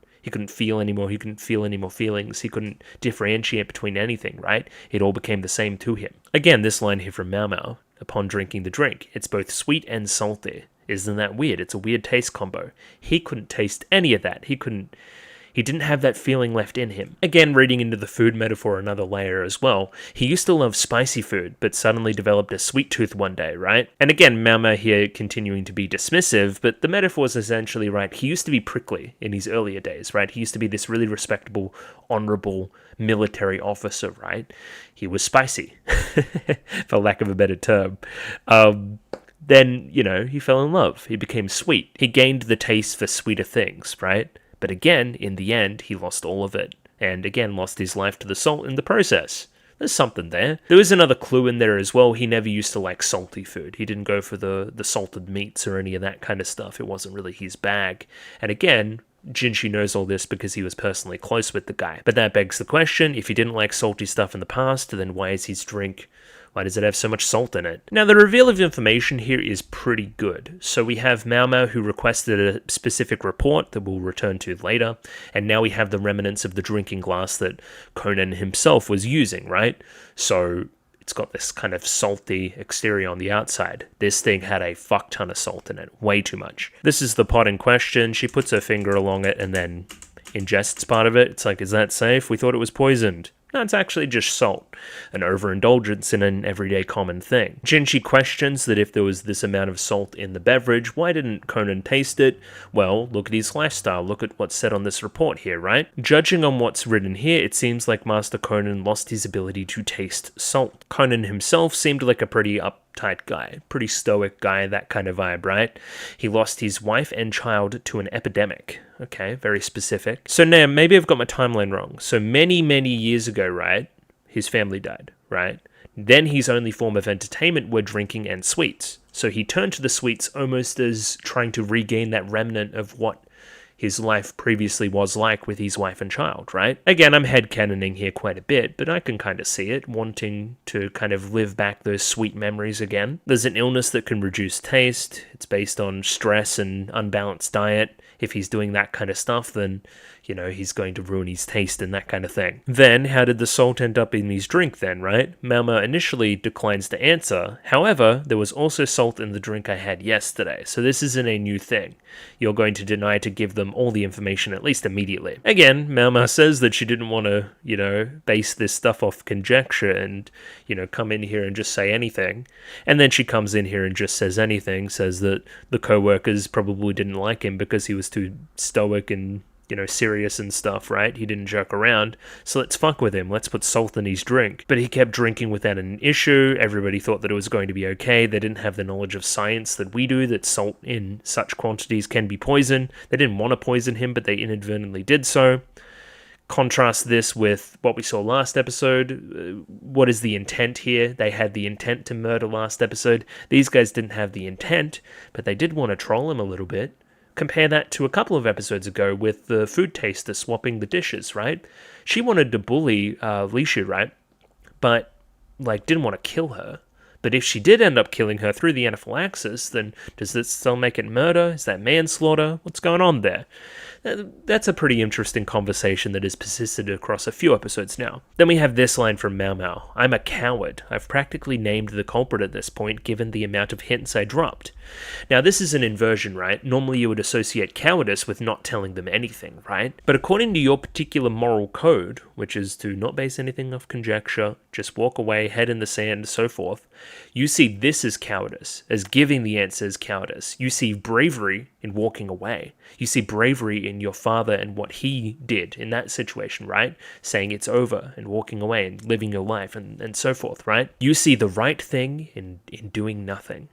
feel anymore. He couldn't feel any more feelings. He couldn't differentiate between anything, right? It all became the same to him. Again, this line here from Mao Mao, upon drinking the drink, it's both sweet and salty. Isn't that weird? It's a weird taste combo. He couldn't taste any of that. He didn't have that feeling left in him. Again, reading into the food metaphor another layer as well. He used to love spicy food, but suddenly developed a sweet tooth one day, right? And again, Mao Mao here continuing to be dismissive, but the metaphor's essentially right. He used to be prickly in his earlier days, right? He used to be this really respectable, honorable military officer, right? He was spicy, for lack of a better term. Then, he fell in love. He became sweet. He gained the taste for sweeter things, right? But again, in the end, he lost all of it. And again, lost his life to the salt in the process. There's something there. There was another clue in there as well. He never used to like salty food. He didn't go for the salted meats or any of that kind of stuff. It wasn't really his bag. And again, Jinshi knows all this because he was personally close with the guy. But that begs the question, if he didn't like salty stuff in the past, then why is his drink... Why does it have so much salt in it? Now, the reveal of information here is pretty good. So we have Mao Mao who requested a specific report that we'll return to later, and now we have the remnants of the drinking glass that Conan himself was using, right? So it's got this kind of salty exterior on the outside. This thing had a fuck ton of salt in it, way too much. This is the pot in question. She puts her finger along it and then ingests part of it. It's like, is that safe? We thought it was poisoned. No, it's actually just salt, an overindulgence in an everyday common thing. Jinshi questions that if there was this amount of salt in the beverage, why didn't Conan taste it? Well, look at his lifestyle, look at what's said on this report here, right? Judging on what's written here, it seems like Master Conan lost his ability to taste salt. Conan himself seemed like a pretty uptight guy, pretty stoic guy, that kind of vibe, right? He lost his wife and child to an epidemic. Okay, very specific. So now, maybe I've got my timeline wrong. So many years ago, right, his family died, right? Then his only form of entertainment were drinking and sweets. So he turned to the sweets almost as trying to regain that remnant of what his life previously was like with his wife and child, right? Again, I'm headcanoning here quite a bit, but I can kind of see it, wanting to kind of live back those sweet memories again. There's an illness that can reduce taste. It's based on stress and unbalanced diet. If he's doing that kind of stuff, then, you know, he's going to ruin his taste and that kind of thing. Then, how did the salt end up in his drink then, right? Mama initially declines to answer. However, there was also salt in the drink I had yesterday, so this isn't a new thing. You're going to deny to give them all the information, at least immediately. Again, Mama says that she didn't want to, you know, base this stuff off conjecture and, you know, come in here and just say anything. And then she comes in here and just says anything, says that the co-workers probably didn't like him because he was too stoic and, you know, serious and stuff, right? He didn't jerk around, so let's fuck with him. Let's put salt in his drink. But he kept drinking without an issue. Everybody thought that it was going to be okay. They didn't have the knowledge of science that we do, that salt in such quantities can be poison. They didn't want to poison him, but they inadvertently did so. Contrast this with what we saw last episode. What is the intent here? They had the intent to murder last episode. These guys didn't have the intent, but they did want to troll him a little bit. Compare that to a couple of episodes ago with the food taster swapping the dishes, right? She wanted to bully Lishu, right? But, like, didn't want to kill her. But if she did end up killing her through the anaphylaxis, then does this still make it murder? Is that manslaughter? What's going on there? That's a pretty interesting conversation that has persisted across a few episodes now. Then we have this line from Mao Mao. I'm a coward. I've practically named the culprit at this point, given the amount of hints I dropped. Now, this is an inversion, right? Normally you would associate cowardice with not telling them anything, right? But according to your particular moral code, which is to not base anything off conjecture, just walk away, head in the sand, so forth, you see this as cowardice, as giving the answer as cowardice. You see bravery in walking away. You see bravery in your father and what he did in that situation, right? Saying it's over and walking away and living your life and so forth, right? You see the right thing in doing nothing.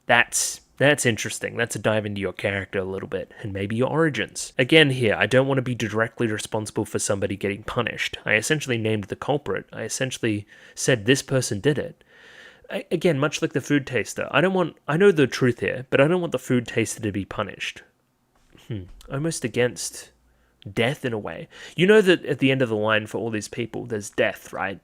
That's interesting. That's a dive into your character a little bit, and maybe your origins. Again here, I don't want to be directly responsible for somebody getting punished. I essentially named the culprit. I essentially said this person did it. Again, much like the food taster, I know the truth here, but I don't want the food taster to be punished. Almost against death in a way. You know that at the end of the line for all these people, there's death, right?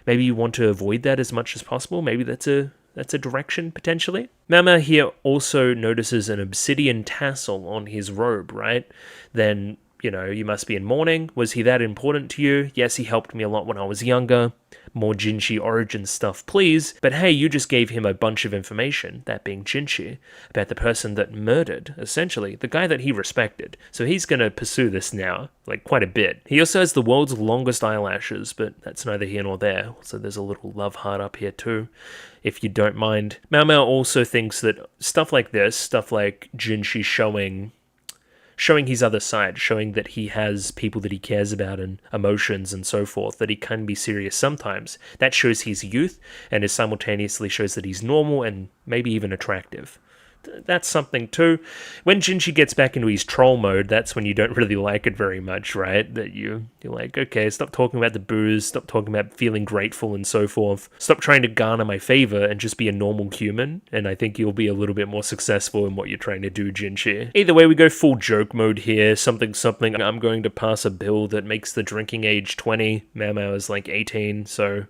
Maybe you want to avoid that as much as possible. Maybe that's a direction, potentially. Mama here also notices an obsidian tassel on his robe, right? Then, you know, you must be in mourning. Was he that important to you? Yes, he helped me a lot when I was younger. More Jinshi origin stuff, please. But hey, you just gave him a bunch of information, that being Jinshi, about the person that murdered, essentially, the guy that he respected. So he's going to pursue this now, like, quite a bit. He also has the world's longest eyelashes, but that's neither here nor there. So there's a little love heart up here too, if you don't mind. Mao Mao also thinks that stuff like this, stuff like Jinshi showing his other side, showing that he has people that he cares about and emotions and so forth, that he can be serious sometimes. That shows his youth, and it simultaneously shows that he's normal and maybe even attractive. That's something too. When Jinshi gets back into his troll mode, that's when you don't really like it very much, right? That you're like, okay, stop talking about the booze, stop talking about feeling grateful and so forth. Stop trying to garner my favor and just be a normal human, and I think you'll be a little bit more successful in what you're trying to do, Jinshi. Either way, we go full joke mode here, something, I'm going to pass a bill that makes the drinking age 20. Mao Mao is like 18, so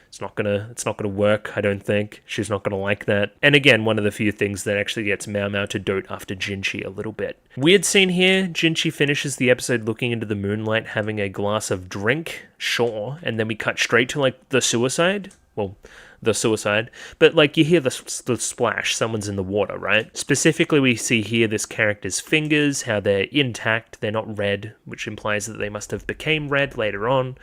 it's not gonna work, I don't think. She's not gonna like that. And again, one of the few things that actually gets Mao Mao to dote after Jinshi a little bit. Weird scene here. Jinshi finishes the episode looking into the moonlight, having a glass of drink, sure, and then we cut straight to, like, the suicide. Well, the suicide. But, like, you hear the splash, someone's in the water, right? Specifically, we see here this character's fingers, how they're intact, they're not red, which implies that they must have became red later on,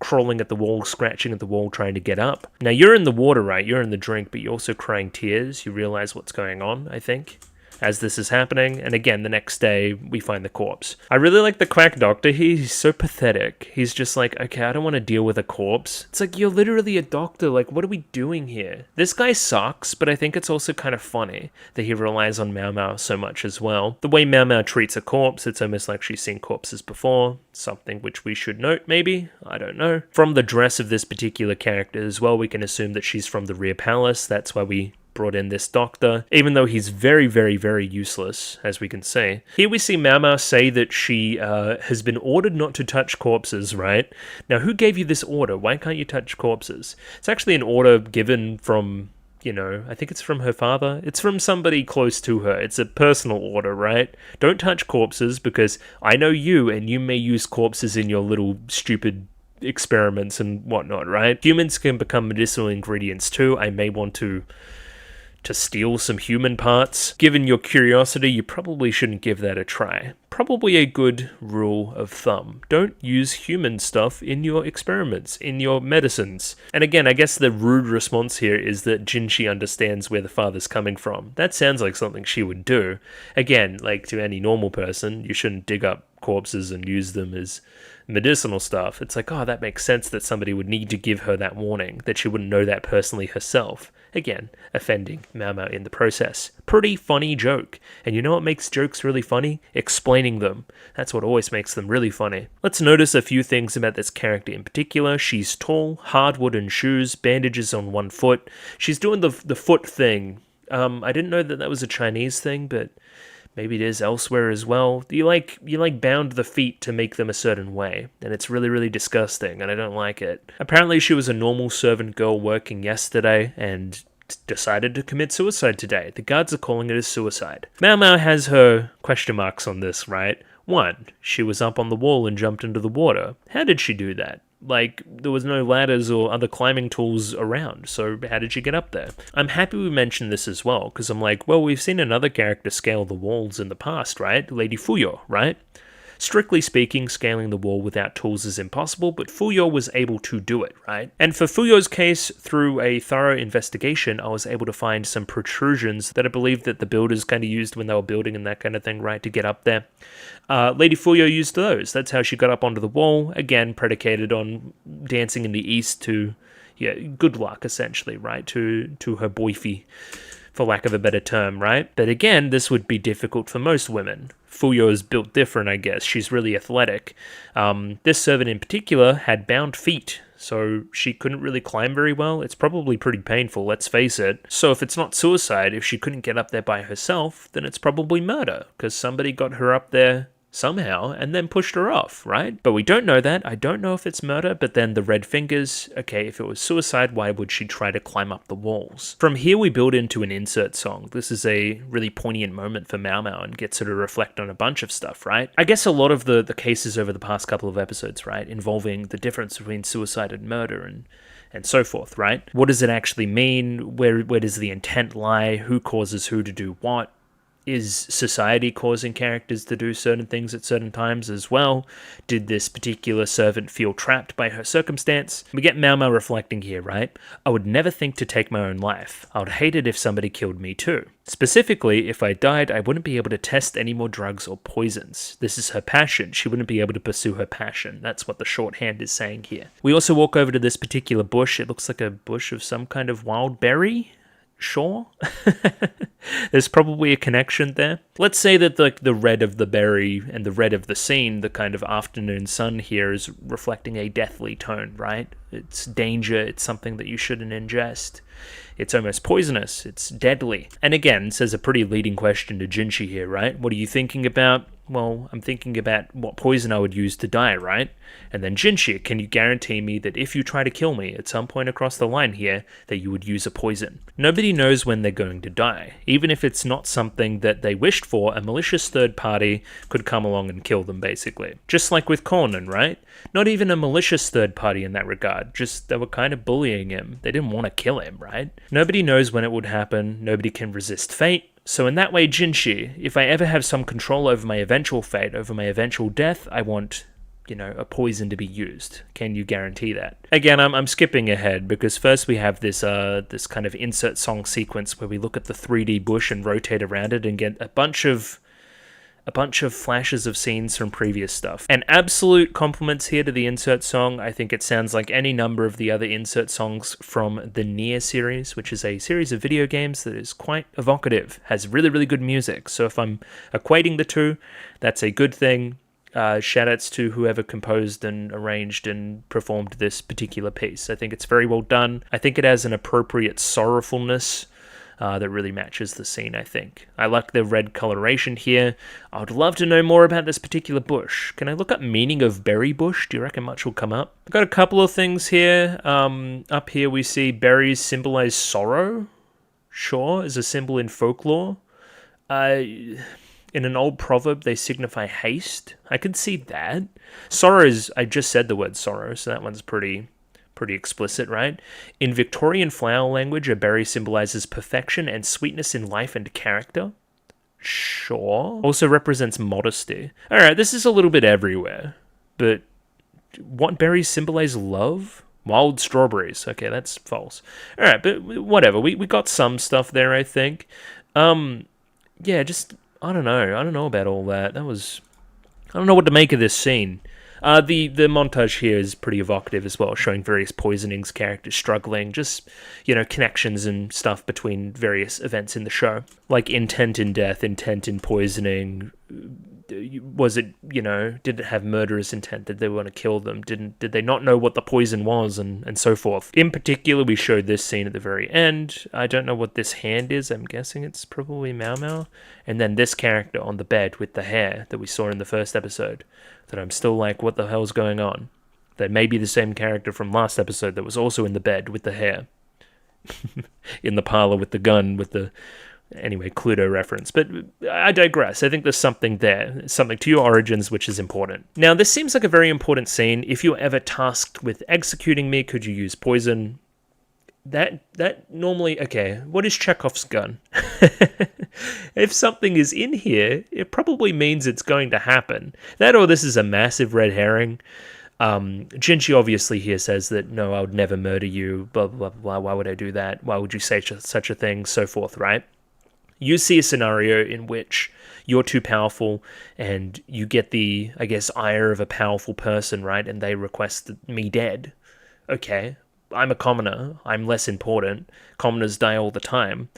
crawling at the wall, scratching at the wall, trying to get up. Now, you're in the water, right? You're in the drink, but you're also crying tears. You realize what's going on, I think, as this is happening. And again, the next day, we find the corpse. I really like the quack doctor. He's so pathetic. He's just like, okay, I don't want to deal with a corpse. It's like, you're literally a doctor. Like, what are we doing here? This guy sucks, but I think it's also kind of funny that he relies on Mao Mao so much as well. The way Mao Mao treats a corpse, it's almost like she's seen corpses before. Something which we should note, maybe? I don't know. From the dress of this particular character as well, we can assume that she's from the rear palace. That's why we brought in this doctor, even though he's very, very, very useless, as we can see. Here we see Mao Mao say that she has been ordered not to touch corpses, right? Now, who gave you this order? Why can't you touch corpses? It's actually an order given from, I think it's from her father. It's from somebody close to her. It's a personal order, right? Don't touch corpses because I know you and you may use corpses in your little stupid experiments and whatnot, right? Humans can become medicinal ingredients too. I may want to steal some human parts. Given your curiosity, you probably shouldn't give that a try. Probably a good rule of thumb. Don't use human stuff in your experiments, in your medicines. And again, I guess the rude response here is that Jinshi understands where the father's coming from. That sounds like something she would do. Again, like to any normal person, you shouldn't dig up corpses and use them as medicinal stuff. It's like, oh, that makes sense that somebody would need to give her that warning, that she wouldn't know that personally herself. Again, offending Mao Mao in the process. Pretty funny joke. And you know what makes jokes really funny? Explaining them. That's what always makes them really funny. Let's notice a few things about this character in particular. She's tall, hard wooden shoes, bandages on one foot. She's doing the foot thing. I didn't know that was a Chinese thing, but maybe it is elsewhere as well. You bound the feet to make them a certain way, and it's really, really disgusting, and I don't like it. Apparently she was a normal servant girl working yesterday, and decided to commit suicide today. The guards are calling it a suicide. Mao Mao has her question marks on this, right? 1, she was up on the wall and jumped into the water. How did she do that? There was no ladders or other climbing tools around, so how did she get up there? I'm happy we mentioned this as well, because I'm like, well, we've seen another character scale the walls in the past, right? Lady Fuyo, right? Strictly speaking, scaling the wall without tools is impossible, but Fuyo was able to do it, right? And for Fuyo's case, through a thorough investigation, I was able to find some protrusions that I believe that the builders kind of used when they were building and that kind of thing, right, to get up there. Lady Fuyo used those. That's how she got up onto the wall, again, predicated on dancing in the east to, good luck, essentially, right, to her boyfie, for lack of a better term, right? But again, this would be difficult for most women. Fuyo is built different, I guess. She's really athletic. This servant in particular had bound feet, so she couldn't really climb very well. It's probably pretty painful, let's face it. So if it's not suicide, if she couldn't get up there by herself, then it's probably murder, because somebody got her up there somehow and then pushed her off, right? But we don't know that. I don't know if it's murder, but then the red fingers, okay, if it was suicide, why would she try to climb up the walls? From here, we build into an insert song. This is a really poignant moment for Mao Mao and gets her to reflect on a bunch of stuff, right? I guess a lot of the cases over the past couple of episodes, right, involving the difference between suicide and murder and so forth, right? What does it actually mean? Where does the intent lie? Who causes who to do what? Is society causing characters to do certain things at certain times as well? Did this particular servant feel trapped by her circumstance? We get Mao Mao reflecting here, right? I would never think to take my own life. I would hate it if somebody killed me too. Specifically, if I died, I wouldn't be able to test any more drugs or poisons. This is her passion. She wouldn't be able to pursue her passion. That's what the shorthand is saying here. We also walk over to this particular bush. It looks like a bush of some kind of wild berry. Sure. There's probably a connection there. Let's say that the red of the berry and the red of the scene, the kind of afternoon sun here, is reflecting a deathly tone, right? It's danger, it's something that you shouldn't ingest. It's almost poisonous, it's deadly. And again, says a pretty leading question to Jinshi here, right? What are you thinking about? Well, I'm thinking about what poison I would use to die, right? And then Jinshi, can you guarantee me that if you try to kill me at some point across the line here, that you would use a poison? Nobody knows when they're going to die. Even if it's not something that they wished for, a malicious third party could come along and kill them, basically. Just like with Conan, right? Not even a malicious third party in that regard, just they were kind of bullying him. They didn't want to kill him, right? Nobody knows when it would happen, nobody can resist fate. So in that way, Jinshi, if I ever have some control over my eventual fate, over my eventual death, I want, a poison to be used. Can you guarantee that? Again, I'm skipping ahead because first we have this kind of insert song sequence where we look at the 3D bush and rotate around it and get a bunch of flashes of scenes from previous stuff. And absolute compliments here to the insert song. I think it sounds like any number of the other insert songs from the Nier series, which is a series of video games that is quite evocative, has really, really good music. So if I'm equating the two, that's a good thing. Shoutouts to whoever composed and arranged and performed this particular piece. I think it's very well done. I think it has an appropriate sorrowfulness that really matches the scene, I think. I like the red coloration here. I would love to know more about this particular bush. Can I look up meaning of berry bush? Do you reckon much will come up? I've got a couple of things here. Up here we see berries symbolize sorrow. Sure, as a symbol in folklore. In an old proverb, they signify haste. I can see that. Sorrow is, I just said the word sorrow, so that one's pretty explicit, right? In Victorian flower language, a berry symbolizes perfection and sweetness in life and character. Sure. Also represents modesty. Alright, this is a little bit everywhere. But what berries symbolize love? Wild strawberries. Okay, that's false. Alright, but whatever. We got some stuff there, I think. Yeah, just, I don't know about all that. I don't know what to make of this scene. The montage here is pretty evocative as well, showing various poisonings, characters struggling, just, connections and stuff between various events in the show. Like intent in death, intent in poisoning. Was it, did it have murderous intent? Did they want to kill them? Did they not know what the poison was, and so forth? In particular, we showed this scene at the very end. I don't know what this hand is. I'm guessing it's probably Mau Mau. And then this character on the bed with the hair that we saw in the first episode. That I'm still like, what the hell's going on? That may be the same character from last episode that was also in the bed with the hair. In the parlor with the gun, with the... Anyway, Cluedo reference. But I digress. I think there's something there. Something to your origins, which is important. Now, this seems like a very important scene. If you're ever tasked with executing me, could you use poison? That normally... Okay, what is Chekhov's gun? If something is in here, it probably means it's going to happen. That or this is a massive red herring. Jinchi obviously here says that, no, I would never murder you, blah, blah, blah, why would I do that? Why would you say such a thing? So forth, right? You see a scenario in which you're too powerful and you get the, I guess, ire of a powerful person, right? And they request me dead. Okay, I'm a commoner. I'm less important. Commoners die all the time.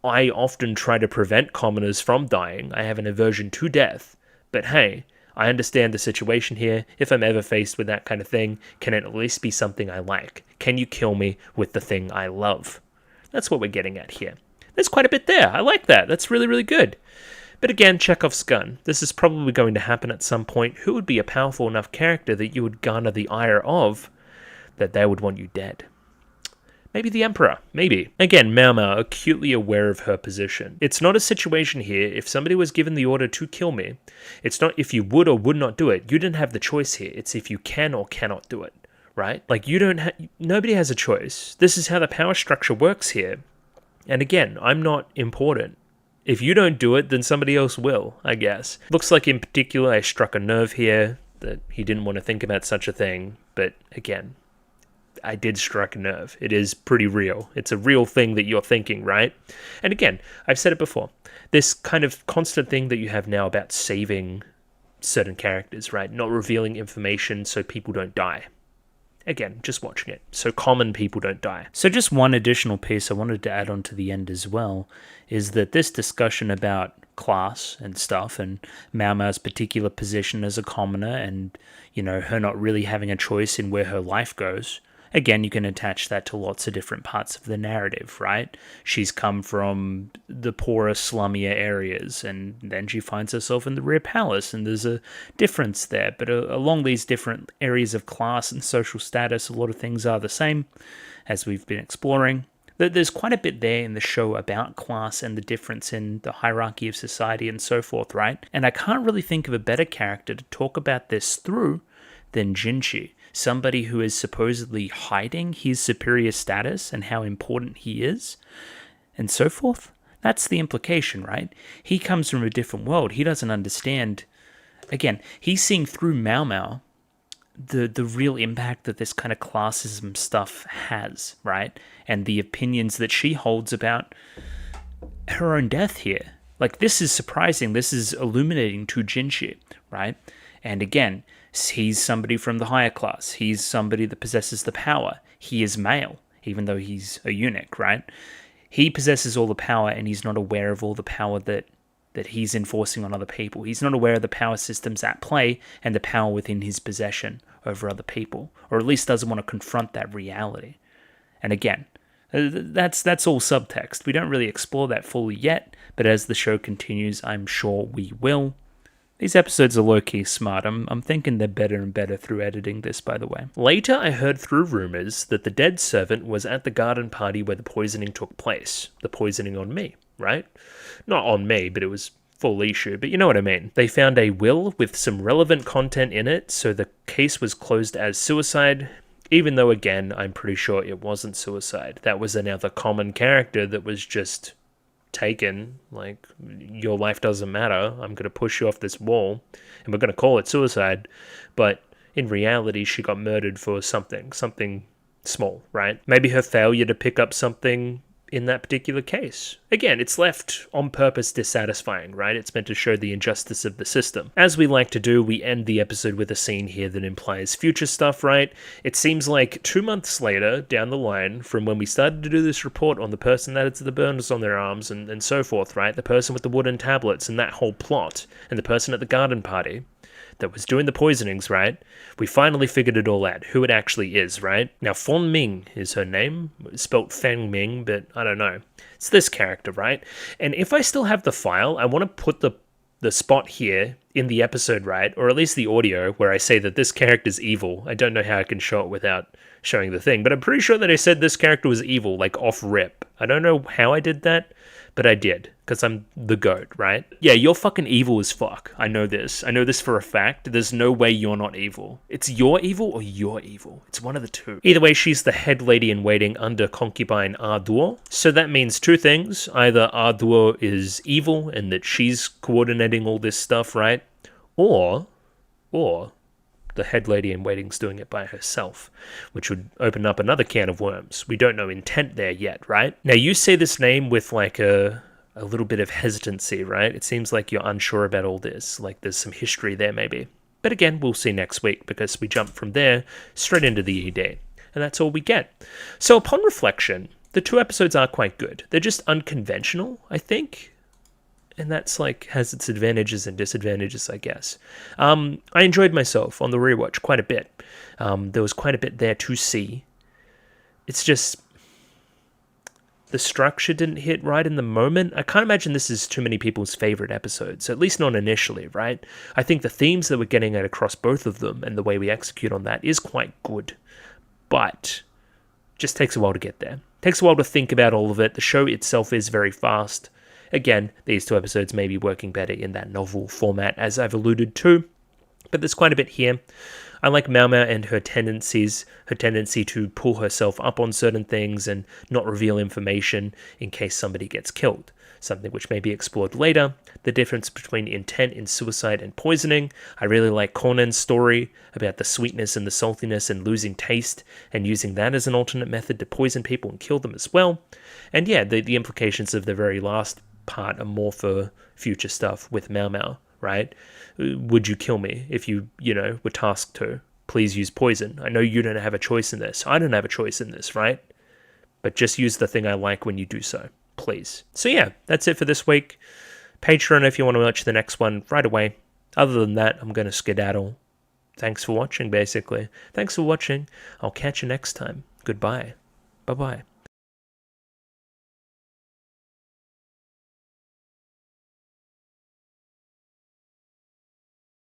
I often try to prevent commoners from dying. I have an aversion to death. But hey, I understand the situation here. If I'm ever faced with that kind of thing, can it at least be something I like? Can you kill me with the thing I love? That's what we're getting at here. There's quite a bit there. I like that. That's really, really good. But again, Chekhov's gun. This is probably going to happen at some point. Who would be a powerful enough character that you would garner the ire of that they would want you dead? Maybe the Emperor. Maybe. Again, Mau Mau, acutely aware of her position. It's not a situation here, if somebody was given the order to kill me, it's not if you would or would not do it. You didn't have the choice here. It's if you can or cannot do it, right? Like, nobody has a choice. This is how the power structure works here. And again, I'm not important. If you don't do it, then somebody else will, I guess. Looks like in particular I struck a nerve here, that he didn't want to think about such a thing, but again, I did strike a nerve. It is pretty real. It's a real thing that you're thinking, right? And again, I've said it before, this kind of constant thing that you have now about saving certain characters, right? Not revealing information so people don't die. Again, just watching it. So common people don't die. So just one additional piece I wanted to add on to the end as well is that this discussion about class and stuff and Mau Mau's particular position as a commoner and, her not really having a choice in where her life goes. Again, you can attach that to lots of different parts of the narrative, right? She's come from the poorer, slummier areas, and then she finds herself in the rear palace, and there's a difference there. But along these different areas of class and social status, a lot of things are the same, as we've been exploring. There's quite a bit there in the show about class and the difference in the hierarchy of society and so forth, right? And I can't really think of a better character to talk about this through than Jinchi. Somebody who is supposedly hiding his superior status and how important he is, and so forth. That's the implication, right? He comes from a different world. He doesn't understand. Again, he's seeing through Mau Mau the real impact that this kind of classism stuff has, right? And the opinions that she holds about her own death here. Like, this is surprising. This is illuminating to Jinchi, right? And again, he's somebody from the higher class. He's somebody that possesses the power. He is male, even though he's a eunuch, right? He possesses all the power, and he's not aware of all the power that he's enforcing on other people. He's not aware of the power systems at play and the power within his possession over other people, or at least doesn't want to confront that reality. And again, That's all subtext. We don't really explore that fully yet, but as the show continues, I'm sure we will. These episodes are low-key smart. I'm thinking they're better and better through editing this, by the way. Later, I heard through rumors that the dead servant was at the garden party where the poisoning took place. The poisoning on me, right? Not on me, but it was full issue, but you know what I mean. They found a will with some relevant content in it, so the case was closed as suicide, even though, again, I'm pretty sure it wasn't suicide. That was another common character that was just taken, like, your life doesn't matter, I'm going to push you off this wall, and we're going to call it suicide, but in reality, she got murdered for something small, right? Maybe her failure to pick up something in that particular case. Again, it's left on purpose dissatisfying, right? It's meant to show the injustice of the system. As we like to do, we end the episode with a scene here that implies future stuff, right? It seems like 2 months later, down the line, from when we started to do this report on the person that had the burners on their arms and so forth, right? The person with the wooden tablets and that whole plot, and the person at the garden party that was doing the poisonings, right? We finally figured it all out, who it actually is, right? Now, Fon Ming is her name, spelt Feng Ming, but I don't know. It's this character, right? And if I still have the file, I want to put the spot here in the episode, right? Or at least the audio where I say that this character's evil. I don't know how I can show it without showing the thing, but I'm pretty sure that I said this character was evil, like off rip. I don't know how I did that, but I did, because I'm the GOAT, right? Yeah, you're fucking evil as fuck. I know this. I know this for a fact. There's no way you're not evil. It's your evil or you're evil. It's one of the two. Either way, she's the head lady in waiting under concubine Arduo. So that means two things. Either Arduo is evil and that she's coordinating all this stuff, right? Or the head lady in waiting's doing it by herself, which would open up another can of worms. We don't know intent there yet, right? Now, you say this name with like a little bit of hesitancy, right? It seems like you're unsure about all this, like there's some history there maybe. But again, we'll see next week, because we jump from there straight into the ED, and that's all we get. So upon reflection, the 2 episodes are quite good. They're just unconventional, I think. And that's like has its advantages and disadvantages, I guess. I enjoyed myself on the rewatch quite a bit. There was quite a bit there to see. It's just the structure didn't hit right in the moment. I can't imagine this is too many people's favorite episodes, at least not initially, right? I think the themes that we're getting at across both of them and the way we execute on that is quite good. But just takes a while to get there. Takes a while to think about all of it. The show itself is very fast. Again, these 2 episodes may be working better in that novel format, as I've alluded to, but there's quite a bit here. I like Mao Mao and her tendency to pull herself up on certain things and not reveal information in case somebody gets killed, something which may be explored later. The difference between intent in suicide and poisoning. I really like Conan's story about the sweetness and the saltiness and losing taste, and using that as an alternate method to poison people and kill them as well. And yeah, the implications of the very last part are more for future stuff with Mao Mao, right? Would you kill me if you were tasked to? Please use poison. I know you don't have a choice in this. I don't have a choice in this, right? But just use the thing I like when you do so, please. So yeah, that's it for this week. Patreon if you want to watch the next one right away. Other than that, I'm going to skedaddle. Thanks for watching, basically. Thanks for watching. I'll catch you next time. Goodbye. Bye-bye.